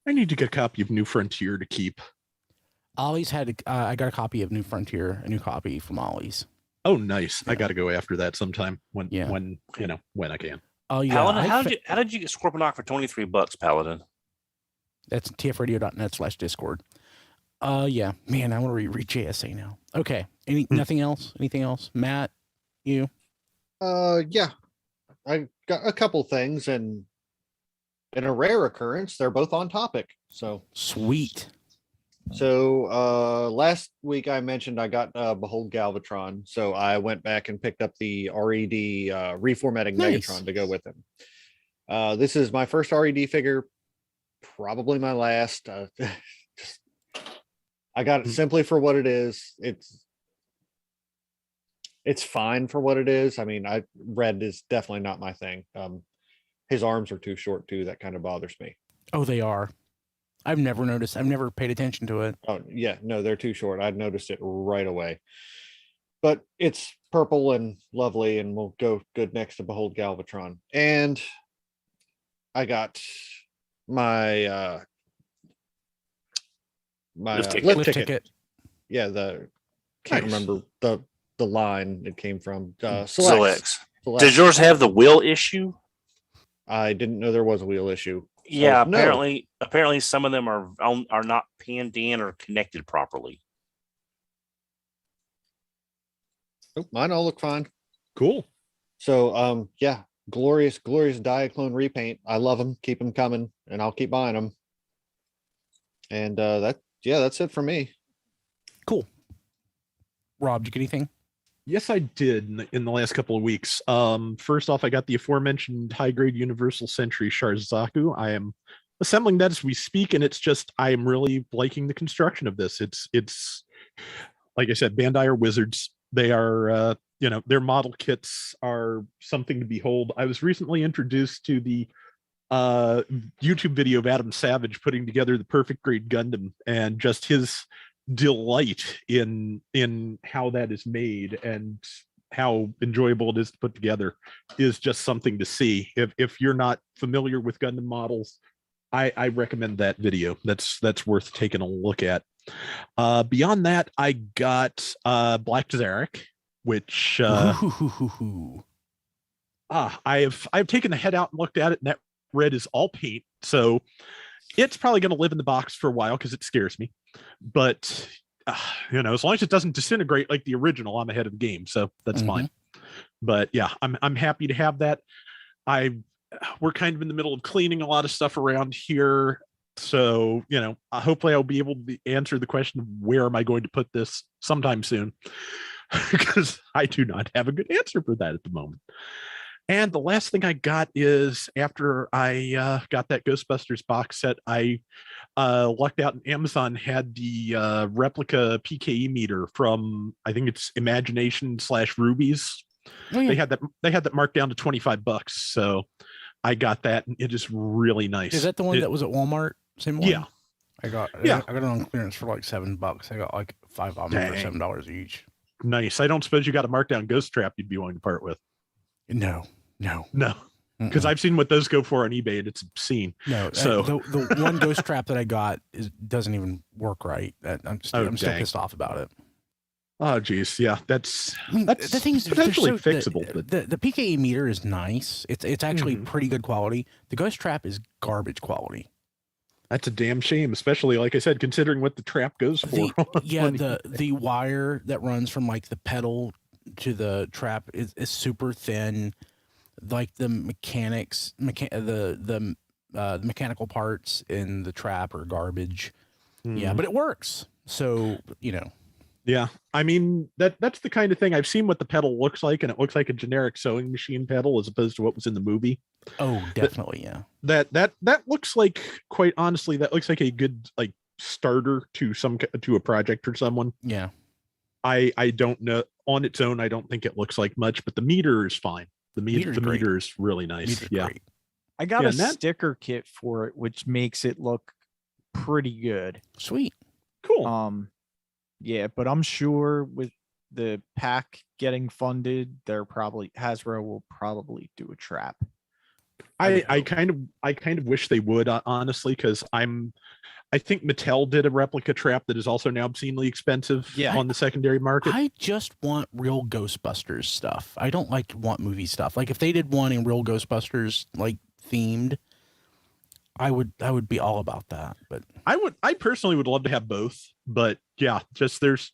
Speaker 2: I need to get a copy of New Frontier to keep.
Speaker 1: Ollie's had I got a copy of New Frontier, a new copy from Ollie's.
Speaker 2: Oh, nice! Yeah. I got to go after that sometime when I can.
Speaker 5: Oh yeah. Paladin, how did you get Scorponok for $23, Paladin?
Speaker 1: That's tfradio.net/discord. Yeah, man, I want to reread JSA now. Okay. Nothing else? Anything else? Matt, you?
Speaker 3: Yeah. I got a couple things, and in a rare occurrence, they're both on topic. So
Speaker 1: sweet.
Speaker 3: So last week I mentioned I got Behold Galvatron, so I went back and picked up the RED reformatting Megatron to go with him. This is my first RED figure, probably my last. I got it simply for what it is. It's fine for what it is. I mean, red is definitely not my thing. His arms are too short too. That kind of bothers me.
Speaker 1: Oh, they are. I've never noticed. I've never paid attention to it.
Speaker 3: Oh yeah, no, they're too short. I'd noticed it right away. But it's purple and lovely, and will go good next to Behold Galvatron. And I got my lift ticket. Yeah, can't remember the line it came from.
Speaker 5: Selects. Does yours have the wheel issue?
Speaker 3: I didn't know there was a wheel issue.
Speaker 5: Yeah, apparently some of them are not pinned in or connected properly.
Speaker 3: Oh, mine all look fine.
Speaker 2: Cool.
Speaker 3: So yeah, glorious Diaclone repaint. I love them. Keep them coming, and I'll keep buying them. And that's it for me.
Speaker 1: Cool. Rob, did you get anything?
Speaker 2: Yes, I did in the last couple of weeks. First off, I got the aforementioned high-grade Universal Century Sharzaku. I am assembling that as we speak, and I am really liking the construction of this. It's like I said, Bandai are wizards. They are, their model kits are something to behold. I was recently introduced to the YouTube video of Adam Savage putting together the perfect grade Gundam, and just his delight in how that is made and how enjoyable it is to put together is just something to see. If you're not familiar with Gundam models, I recommend that video. That's worth taking a look at. Beyond that, I got Black Zarek, which I've taken the head out and looked at it, and that red is all paint, so it's probably going to live in the box for a while because it scares me. But as long as it doesn't disintegrate like the original, I'm ahead of the game, so that's fine. But yeah, I'm happy to have that. We're kind of in the middle of cleaning a lot of stuff around here. So, hopefully I'll be able to answer the question of where am I going to put this sometime soon, because I do not have a good answer for that at the moment. And the last thing I got is after I got that Ghostbusters box set, I lucked out and Amazon had the replica PKE meter from, I think it's Imagination/Rubies. Oh, yeah. They had that marked down to $25. So I got that, and it is really nice.
Speaker 1: Is that the one that was at Walmart? Same one?
Speaker 2: Yeah.
Speaker 1: I got it on clearance for like $7. I got like 5 of them for $7 each.
Speaker 2: Nice. I don't suppose you got a markdown ghost trap you'd be willing to part with.
Speaker 1: No.
Speaker 2: Because I've seen what those go for on eBay, and it's obscene.
Speaker 1: No. So the one ghost trap that I got doesn't even work right. I'm still pissed off about it.
Speaker 2: Oh geez, yeah, that's
Speaker 1: the thing's
Speaker 2: potentially fixable.
Speaker 1: The PKE meter is nice. It's actually pretty good quality. The ghost trap is garbage quality.
Speaker 2: That's a damn shame, especially like I said, considering what the trap goes for.
Speaker 1: The wire that runs from like the pedal to the trap is super thin. Like the the mechanical parts in the trap are garbage. Yeah, but it works. So
Speaker 2: Yeah, I mean that's the kind of thing. I've seen what the pedal looks like, and it looks like a generic sewing machine pedal as opposed to what was in the movie.
Speaker 1: Oh, definitely, yeah.
Speaker 2: That looks like, quite honestly, that looks like a good like starter to a project for someone.
Speaker 1: Yeah,
Speaker 2: I don't know, on its own I don't think it looks like much, but the meter is fine. The meter is really nice. Yeah,
Speaker 6: great. I got a sticker kit for it, which makes it look pretty good.
Speaker 1: Sweet,
Speaker 2: cool.
Speaker 6: Yeah, but I'm sure with the pack getting funded, Hasbro will probably do a trap.
Speaker 2: I kind of wish they would, honestly, because I think Mattel did a replica trap that is also now obscenely expensive on the secondary market.
Speaker 1: I just want real Ghostbusters stuff. I don't want movie stuff. Like if they did one in real Ghostbusters like themed, I would be all about that. But
Speaker 2: I personally would love to have both. But yeah, just there's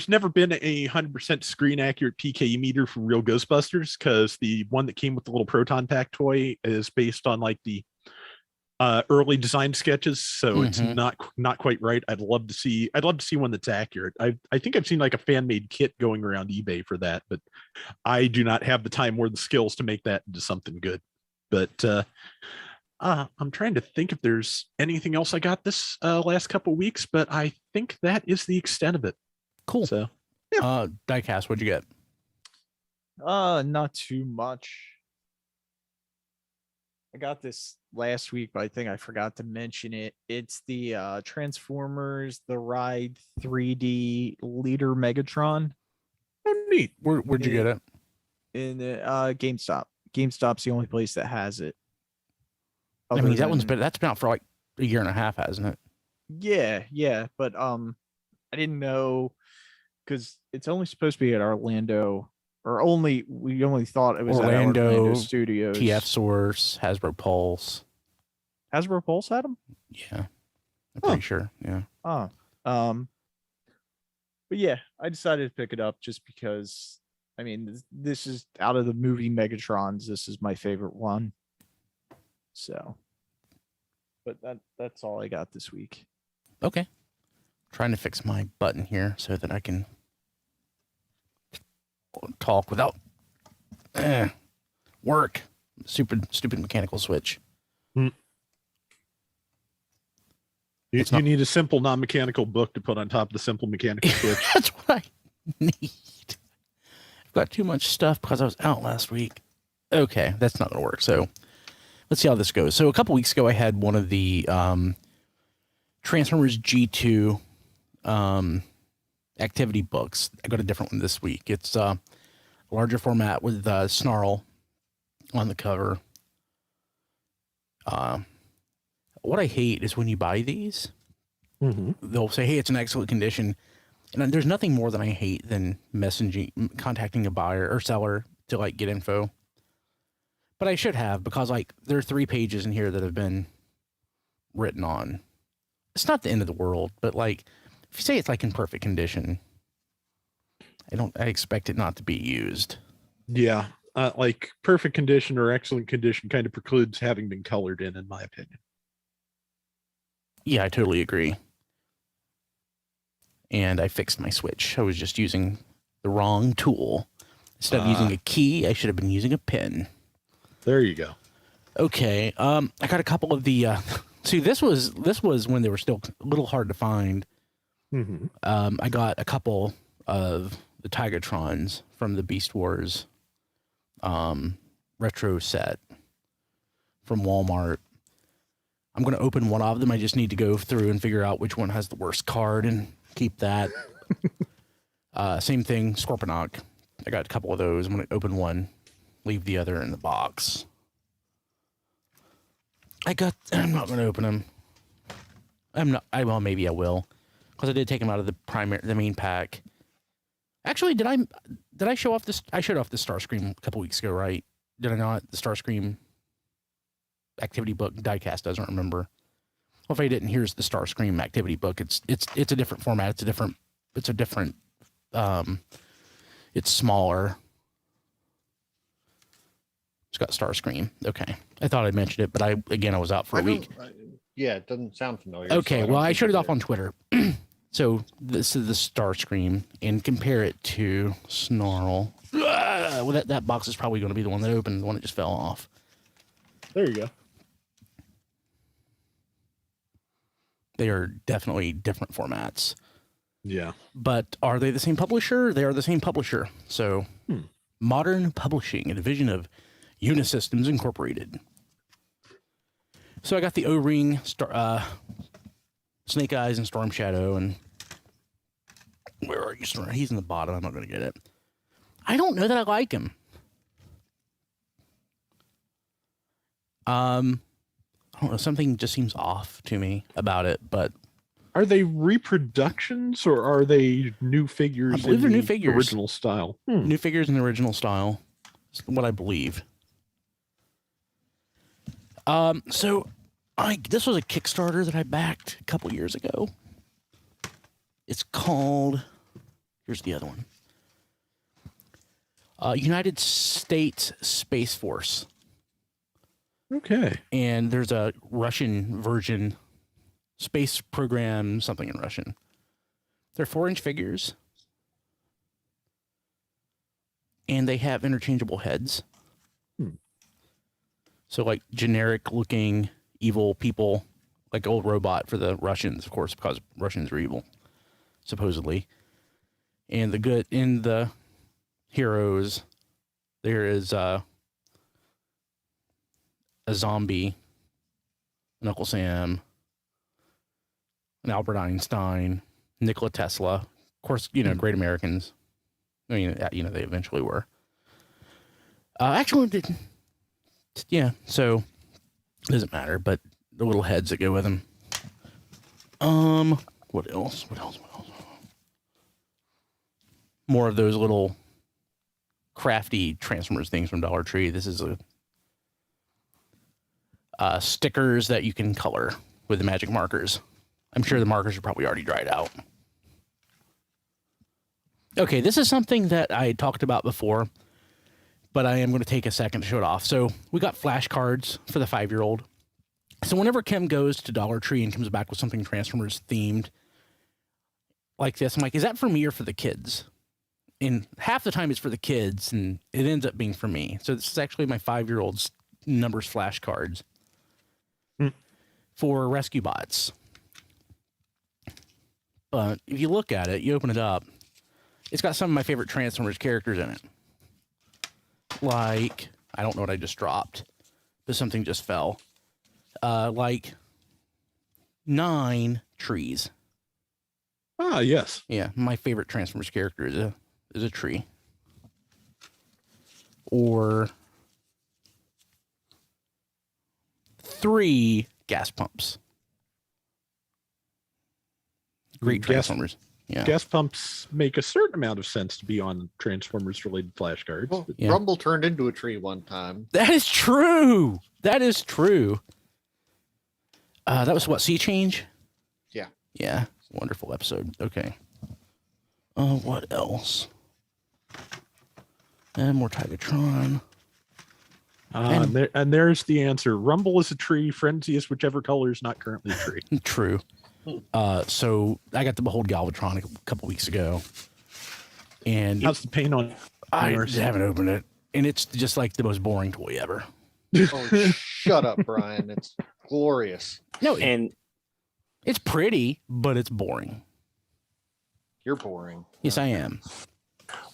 Speaker 2: never been 100% screen accurate PKE meter for real Ghostbusters, because the one that came with the little proton pack toy is based on like the early design sketches, so it's not quite right. I'd love to see one that's accurate. I think I've seen like a fan made kit going around eBay for that, but I do not have the time or the skills to make that into something good. But I'm trying to think if there's anything else I got this last couple of weeks, but I think that is the extent of it.
Speaker 1: Cool.
Speaker 2: So yeah.
Speaker 1: Diecast, what'd you get?
Speaker 6: Not too much. I got this last week, but I think I forgot to mention it. It's the Transformers The Ride 3D Leader Megatron.
Speaker 2: Oh, neat.
Speaker 1: Where'd you get it?
Speaker 6: In GameStop. GameStop's the only place that has it.
Speaker 1: I mean, that's been out for like a year and a half, hasn't it?
Speaker 6: Yeah, but I didn't know, because it's only supposed to be at Orlando, or we only thought it was at Orlando Studios.
Speaker 1: TF Source, Hasbro Pulse.
Speaker 6: Hasbro Pulse had them?
Speaker 1: Yeah, I'm pretty sure. Yeah.
Speaker 6: But yeah, I decided to pick it up just because, I mean, this is out of the movie Megatrons. This is my favorite one. So, but that's all I got this week.
Speaker 1: Okay. Trying to fix my button here so that I can talk without work. Stupid mechanical switch.
Speaker 2: You need a simple non-mechanical book to put on top of the simple mechanical switch.
Speaker 1: That's what I need. I've got too much stuff because I was out last week. Okay, that's not going to work. So let's see how this goes. So a couple weeks ago, I had one of the Transformers G2 activity books. I got a different one this week. It's a larger format with Snarl on the cover. What I hate is when you buy these, they'll say, hey, it's in excellent condition. And there's nothing more than I hate than contacting a buyer or seller to like get info. But I should have, because like there are 3 pages in here that have been written on. It's not the end of the world, but like if you say it's like in perfect condition, I expect it not to be used.
Speaker 2: Yeah. Like perfect condition or excellent condition kind of precludes having been colored in my opinion.
Speaker 1: Yeah, I totally agree. And I fixed my switch. I was just using the wrong tool. Instead of using a key, I should have been using a pin.
Speaker 2: There you go.
Speaker 1: Okay. I got a couple of the. See, this was when they were still a little hard to find.
Speaker 2: Mm-hmm.
Speaker 1: I got a couple of the Tigatrons from the Beast Wars retro set from Walmart. I'm going to open one of them. I just need to go through and figure out which one has the worst card and keep that. Same thing, Scorponok. I got a couple of those. I'm going to open one, leave the other in the box. I'm not going to open them. Well, maybe I will, because I did take them out of the main pack. Actually, did I show off this? I showed off the Starscream a couple weeks ago, right? Did I not? The Starscream activity book diecast doesn't remember. Well, if I didn't, here's the Starscream activity book. It's a different format. It's smaller. It's got Starscream. Okay. I thought I mentioned it, but I was out for a week.
Speaker 3: Yeah, it doesn't sound familiar.
Speaker 1: Okay,
Speaker 3: so
Speaker 1: well, I showed it off on Twitter. So this is the Starscream, and compare it to Snarl. Well, that box is probably going to be the one that opened, the one that just fell off.
Speaker 2: There you go.
Speaker 1: They are definitely different formats.
Speaker 2: Yeah.
Speaker 1: But are they the same publisher? They are the same publisher. So Modern Publishing, a division of Unisystems Incorporated. So I got the O-Ring, Snake Eyes, and Storm Shadow, and where are you, Storm? He's in the bottom. I'm not going to get it. I don't know that I like him. I don't know. Something just seems off to me about it, but
Speaker 2: are they reproductions or are they new figures?
Speaker 1: I believe they're new figures.
Speaker 2: Original style.
Speaker 1: New figures in the original style. That's what I believe. So this was a Kickstarter that I backed a couple years ago. It's called, here's the other one. United States Space Force.
Speaker 2: Okay.
Speaker 1: And there's a Russian version, space program, something in Russian. They're 4-inch figures. And they have interchangeable heads. So like generic looking evil people, like old robot for the Russians, of course, because Russians are evil, supposedly. And the heroes, there is a zombie, an Uncle Sam, an Albert Einstein, Nikola Tesla. Of course, great Americans. I mean, they eventually were. Actually, didn't. Yeah, so it doesn't matter, but the little heads that go with them. What else? More of those little crafty Transformers things from Dollar Tree. This is stickers that you can color with the magic markers. I'm sure the markers are probably already dried out. Okay, this is something that I talked about before, but I am going to take a second to show it off. So we got flashcards for the 5-year-old. So whenever Kim goes to Dollar Tree and comes back with something Transformers themed like this, I'm like, is that for me or for the kids? And half the time it's for the kids, and it ends up being for me. So this is actually my 5-year-old's numbers flashcards for Rescue Bots. But if you look at it, you open it up, it's got some of my favorite Transformers characters in it. Like, I don't know what I just dropped, but something just fell. Like 9 trees.
Speaker 2: Ah, yes.
Speaker 1: Yeah, my favorite Transformers character is a tree. Or 3 gas pumps. Great Transformers. Yeah.
Speaker 2: Gas pumps make a certain amount of sense to be on Transformers related flashcards.
Speaker 3: Well,
Speaker 1: Yeah.
Speaker 3: Rumble turned into a tree one time.
Speaker 1: That is true. That was what, Sea Change?
Speaker 3: Yeah.
Speaker 1: Yeah. Wonderful episode. Okay. What else? And more Cybertron.
Speaker 2: And there's the answer. Rumble is a tree. Frenzy is whichever color is not currently a tree.
Speaker 1: True. So I got the Behold Galvatron a couple weeks ago. And
Speaker 2: how's the paint on?
Speaker 1: I haven't opened it. And it's just like the most boring toy ever.
Speaker 3: Oh, shut up, Brian. It's glorious.
Speaker 1: No, and it's pretty, but it's boring.
Speaker 3: You're boring.
Speaker 1: Yes, I am.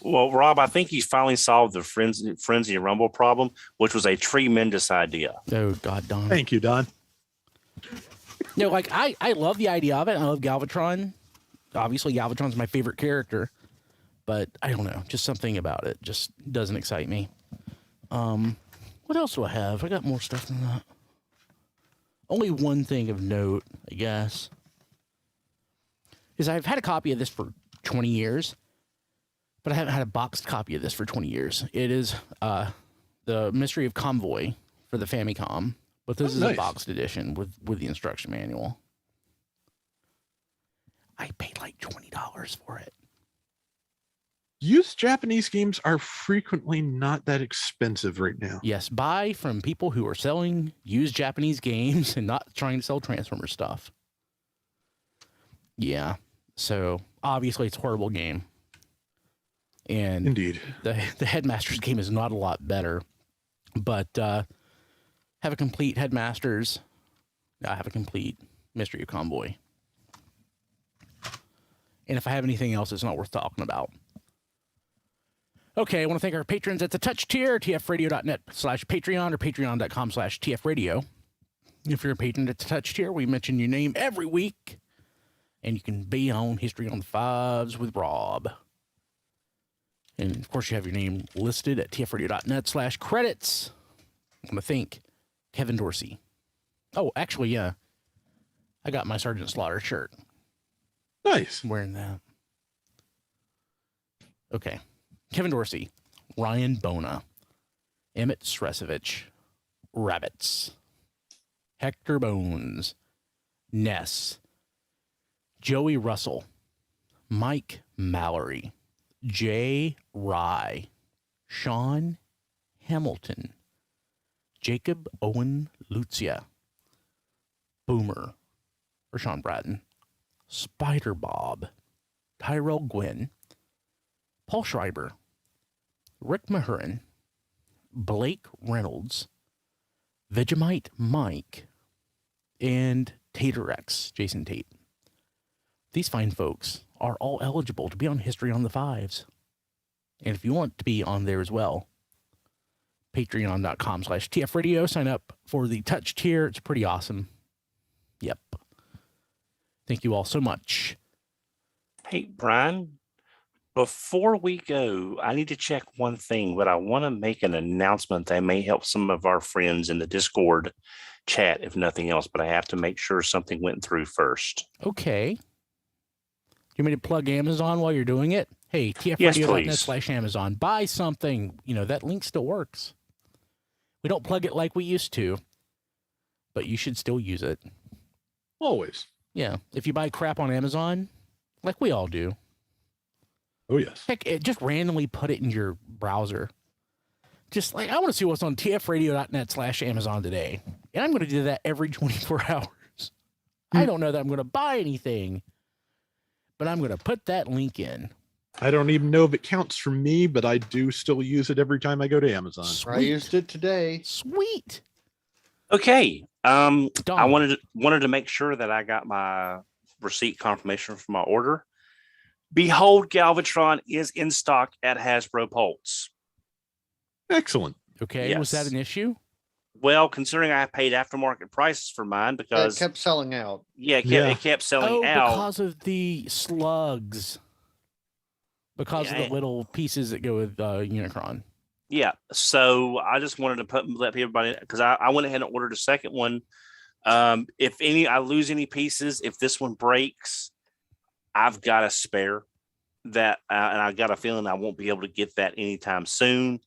Speaker 5: Well, Rob, I think he's finally solved the Frenzy and Rumble problem, which was a tremendous idea.
Speaker 1: Oh, God, Don.
Speaker 2: Thank you, Don.
Speaker 1: No, like, I love the idea of it. I love Galvatron. Obviously, Galvatron's my favorite character. But I don't know. Just something about it just doesn't excite me. What else do I have? I got more stuff than that. Only one thing of note, I guess, is I've had a copy of this for 20 years, but I haven't had a boxed copy of this for 20 years. It is the Mystery of Convoy for the Famicom, but this is a boxed edition with the instruction manual. I paid like $20 for it.
Speaker 2: Used Japanese games are frequently not that expensive right now.
Speaker 1: Yes, buy from people who are selling used Japanese games and not trying to sell Transformer stuff. Yeah, so obviously it's a horrible game. And
Speaker 2: indeed,
Speaker 1: the Headmasters game is not a lot better. But have a complete Headmasters. I have a complete Mystery of Convoy. And if I have anything else, it's not worth talking about. Okay, I want to thank our patrons at the Touch tier, tfradio.net/Patreon or patreon.com/tfradio. If you're a patron at the Touch tier, we mention your name every week, and you can be on History on the Fives with Rob. And, of course, you have your name listed at tfradio.net/credits. I want to thank Kevin Dorsey. Oh, actually, yeah. I got my Sergeant Slaughter shirt.
Speaker 2: Nice.
Speaker 1: I'm wearing that. Okay. Kevin Dorsey, Ryan Bona, Emmett Sresovich, Rabbits, Hector Bones, Ness, Joey Russell, Mike Mallory, Jay Rye, Sean Hamilton, Jacob Owen Lucia, Boomer, Rashawn Bratton, Spider Bob, Tyrell Gwynn, Paul Schreiber, Rick Mahurin, Blake Reynolds, Vegemite Mike, and Taterex, Jason Tate. These fine folks are all eligible to be on History on the Fives. And if you want to be on there as well, patreon.com/tfradio. Sign up for the Touch tier. It's pretty awesome. Yep. Thank you all so much.
Speaker 5: Hey, Brian, before we go, I need to check one thing, but I want to make an announcement that may help some of our friends in the Discord chat, if nothing else, but I have to make sure something went through first.
Speaker 1: Okay. You want me to plug Amazon while you're doing it? Hey, tfradio.net/Amazon. Buy something. You know, that link still works. We don't plug it like we used to, but you should still use it.
Speaker 2: Always.
Speaker 1: Yeah. If you buy crap on Amazon, like we all do.
Speaker 2: Oh, yes.
Speaker 1: Heck, just randomly put it in your browser. Just like, I want to see what's on tfradio.net/Amazon today. And I'm going to do that every 24 hours. I don't know that I'm going to buy anything, but I'm going to put that link in.
Speaker 2: I don't even know if it counts for me, but I do still use it every time I go to Amazon.
Speaker 1: Sweet.
Speaker 3: I used it today.
Speaker 1: Sweet.
Speaker 5: Okay.
Speaker 1: Dom.
Speaker 5: I wanted to make sure that I got my receipt confirmation for my order. Behold, Galvatron is in stock at Hasbro Pulse.
Speaker 2: Excellent.
Speaker 1: Okay.
Speaker 5: Yes.
Speaker 1: Was that an issue?
Speaker 5: Well, considering I paid aftermarket prices for mine because
Speaker 3: it kept selling out.
Speaker 5: Yeah, it kept selling out.
Speaker 1: Because of the slugs. Because of the little pieces that go with Unicron.
Speaker 5: Yeah. So I just wanted to let everybody, because I went ahead and ordered a second one. If I lose any pieces, if this one breaks, I've got a spare that, and I got a feeling I won't be able to get that anytime soon.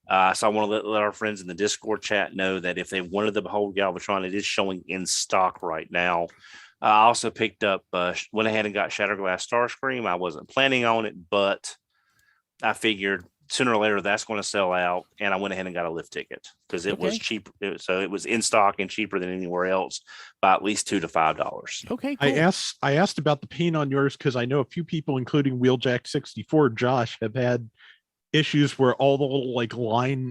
Speaker 5: So I want to let our friends in the Discord chat know that if they wanted the Behold Galvatron, it is showing in stock right now. I also picked up, went ahead and got Shatterglass Starscream. I wasn't planning on it, but I figured sooner or later that's going to sell out, and I went ahead and got a lift ticket because it was cheap. So it was in stock and cheaper than anywhere else by at least $2 to $5.
Speaker 1: Okay, cool.
Speaker 2: I asked about the paint on yours because I know a few people, including Wheeljack64, Josh, have had issues where all the little like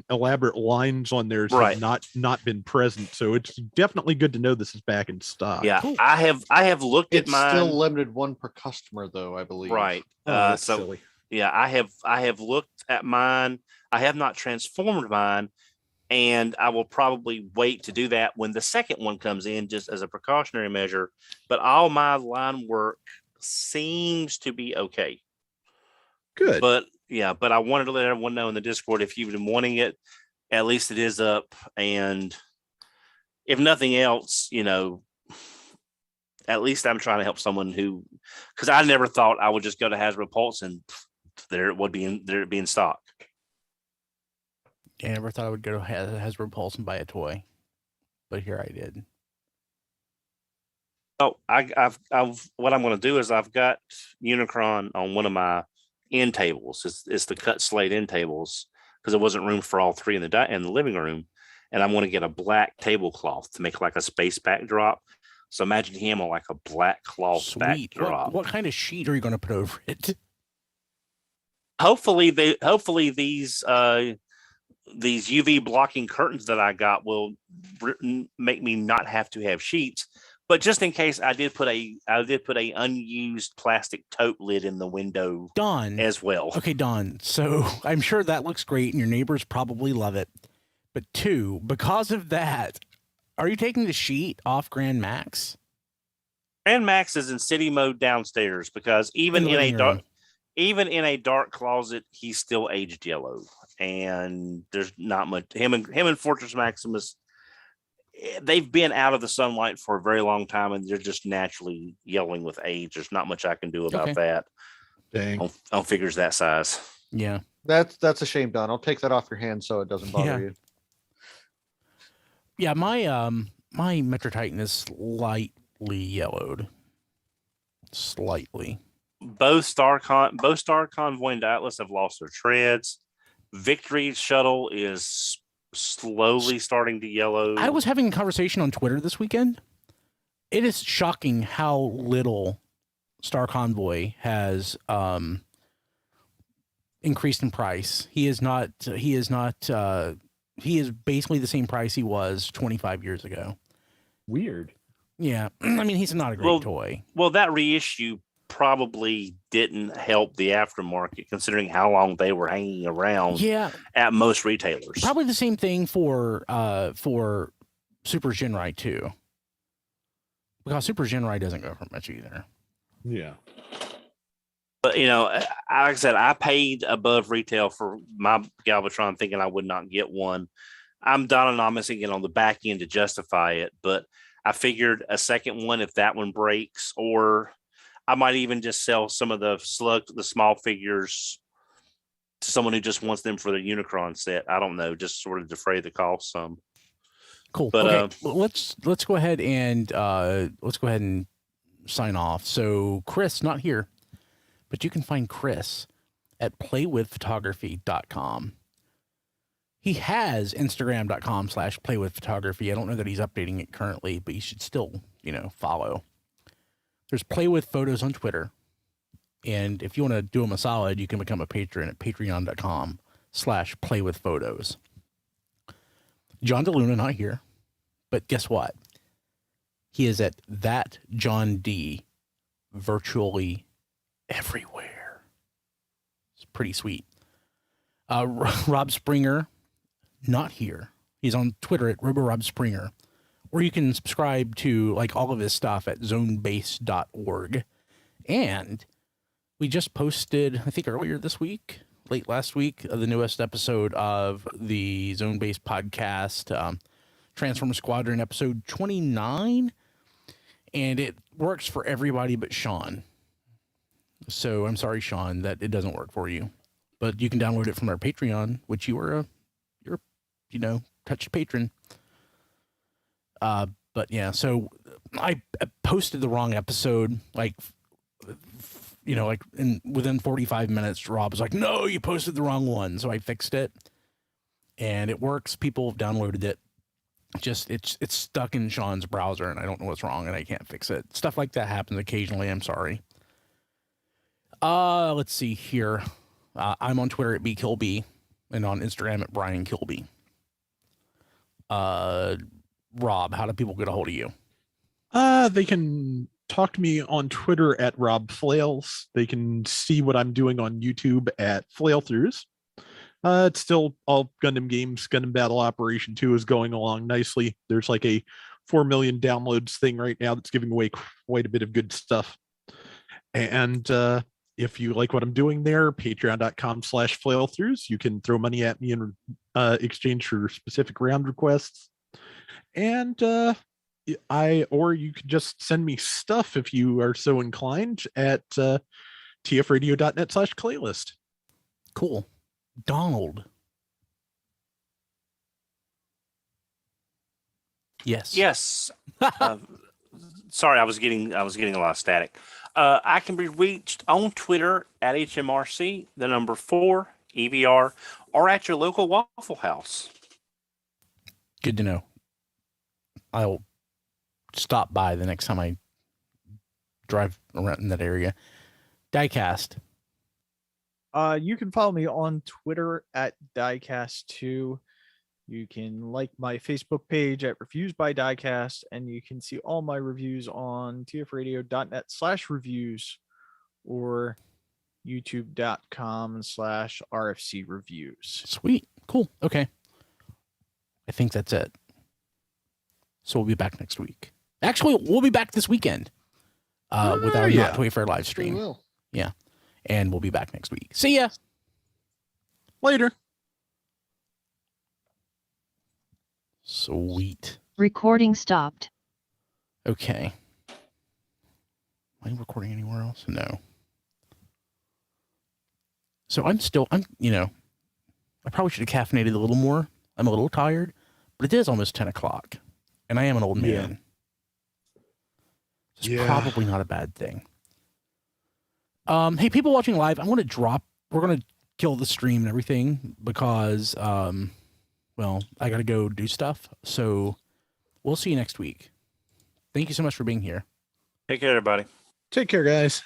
Speaker 2: elaborate lines on theirs have not been present. So it's definitely good to know this is back in stock.
Speaker 5: Yeah, cool. I have looked at mine.
Speaker 3: It's still limited one per customer, though, I believe.
Speaker 5: Right.
Speaker 2: That's silly.
Speaker 5: Yeah, I have looked at mine. I have not transformed mine, and I will probably wait to do that when the second one comes in, just as a precautionary measure. But all my line work seems to be okay.
Speaker 2: Good.
Speaker 5: But I wanted to let everyone know in the Discord, if you've been wanting it, at least it is up. And if nothing else, at least I'm trying to help someone who, because I never thought I would just go to Hasbro Pulse and there it would be in stock.
Speaker 1: I never thought I would go to Hasbro Pulse and buy a toy, but here I did.
Speaker 5: Oh, I've what I'm going to do is I've got Unicron on one of my end tables. It's the cut slate end tables because there wasn't room for all three in the living room, and I'm going to get a black tablecloth to make like a space backdrop. So imagine him on like a black cloth backdrop.
Speaker 1: What kind of sheet are you going to put over it?
Speaker 5: Hopefully these UV blocking curtains that I got will make me not have to have sheets. But just in case, I did put a unused plastic tote lid in the window as well.
Speaker 1: Okay, Don. So I'm sure that looks great, and your neighbors probably love it. But two, because of that, are you taking the sheet off Grand Max?
Speaker 5: Grand Max is in city mode downstairs because even in a dark closet, he's still aged yellow, and there's not much. Him and Fortress Maximus, they've been out of the sunlight for a very long time, and they're just naturally yellowing with age. There's not much I can do about that.
Speaker 2: Dang.
Speaker 5: On figures that size.
Speaker 1: Yeah,
Speaker 3: that's a shame, Don. I'll take that off your hands so it doesn't bother you.
Speaker 1: Yeah, my Metro Titan is slightly yellowed. Slightly.
Speaker 5: Both Star Convoy and Atlas have lost their treads. Victory Shuttle is slowly starting to yellow.
Speaker 1: I was having a conversation on Twitter this weekend. It is shocking how little Star Convoy has increased in price. He is basically the same price he was 25 years ago.
Speaker 2: Weird.
Speaker 1: Yeah. I mean, he's not a great toy.
Speaker 5: Well, that reissue probably didn't help the aftermarket considering how long they were hanging around at most retailers.
Speaker 1: Probably the same thing for Super Genrai too. Because Super Genrai doesn't go for much either.
Speaker 2: Yeah.
Speaker 5: But, like I said, I paid above retail for my Galvatron thinking I would not get one. I'm dynanomicing it on the back end to justify it, but I figured a second one, if that one breaks, or I might even just sell some of the small figures to someone who just wants them for their Unicron set. I don't know, just sort of defray the cost some.
Speaker 1: Cool.
Speaker 5: But
Speaker 1: okay. Let's go ahead and sign off. So Chris, not here, but you can find Chris at playwithphotography.com. He has Instagram.com/playwithphotography. I don't know that he's updating it currently, but you should still, follow. There's Play With Photos on Twitter. And if you want to do him a solid, you can become a patron at patreon.com/playwithphotos. John DeLuna not here, but guess what? He is at that John D virtually everywhere. It's pretty sweet. Rob Springer, not here. He's on Twitter at RoboRobSpringer. Or you can subscribe to all of his stuff at zonebase.org. And we just posted, I think earlier this week, late last week, the newest episode of the Zone Base podcast, Transformer Squadron episode 29. And it works for everybody but Sean. So I'm sorry, Sean, that it doesn't work for you. But you can download it from our Patreon, which you're touched patron. But yeah, so I posted the wrong episode, like within 45 minutes, Rob was like, no, you posted the wrong one. So I fixed it and it works. People have downloaded it. Just it's stuck in Sean's browser and I don't know what's wrong and I can't fix it. Stuff like that happens occasionally. I'm sorry. Let's see here. I'm on Twitter at bkilby and on Instagram at Brian Kilby. Rob, how do people get a hold of you?
Speaker 2: They can talk to me on Twitter at Rob Flails. They can see what I'm doing on YouTube at Flailthroughs. It's still all Gundam games. Gundam Battle Operation 2 is going along nicely. There's like a 4 million downloads thing right now that's giving away quite a bit of good stuff. And if you like what I'm doing there, patreon.com/flailthroughs. You can throw money at me in exchange for specific round requests. And or you could just send me stuff if you are so inclined at tfradio.net/playlist.
Speaker 1: Cool. Donald.
Speaker 5: Yes. Sorry, I was getting a lot of static. I can be reached on Twitter at HMRC, the number 4 EVR, or at your local Waffle House.
Speaker 1: Good to know. I'll stop by the next time I drive around in that area. Diecast.
Speaker 6: You can follow me on Twitter at Diecast2. You can like my Facebook page at Reviews by Diecast, and you can see all my reviews on tfradio.net/reviews or youtube.com/RFC reviews.
Speaker 1: Sweet. Cool. Okay. I think that's it. So we'll be back next week. Actually, we'll be back this weekend with our Not Toy Fair live stream.
Speaker 3: We will.
Speaker 1: Yeah. And we'll be back next week. See ya.
Speaker 2: Later.
Speaker 1: Sweet.
Speaker 7: Recording stopped.
Speaker 1: Okay. Am I recording anywhere else? No. So I probably should have caffeinated a little more. I'm a little tired, but it is almost 10 o'clock and I am an old man. It's probably not a bad thing. Hey, people watching live, we're going to kill the stream and everything because, I got to go do stuff. So we'll see you next week. Thank you so much for being here.
Speaker 5: Take care, everybody.
Speaker 2: Take care, guys.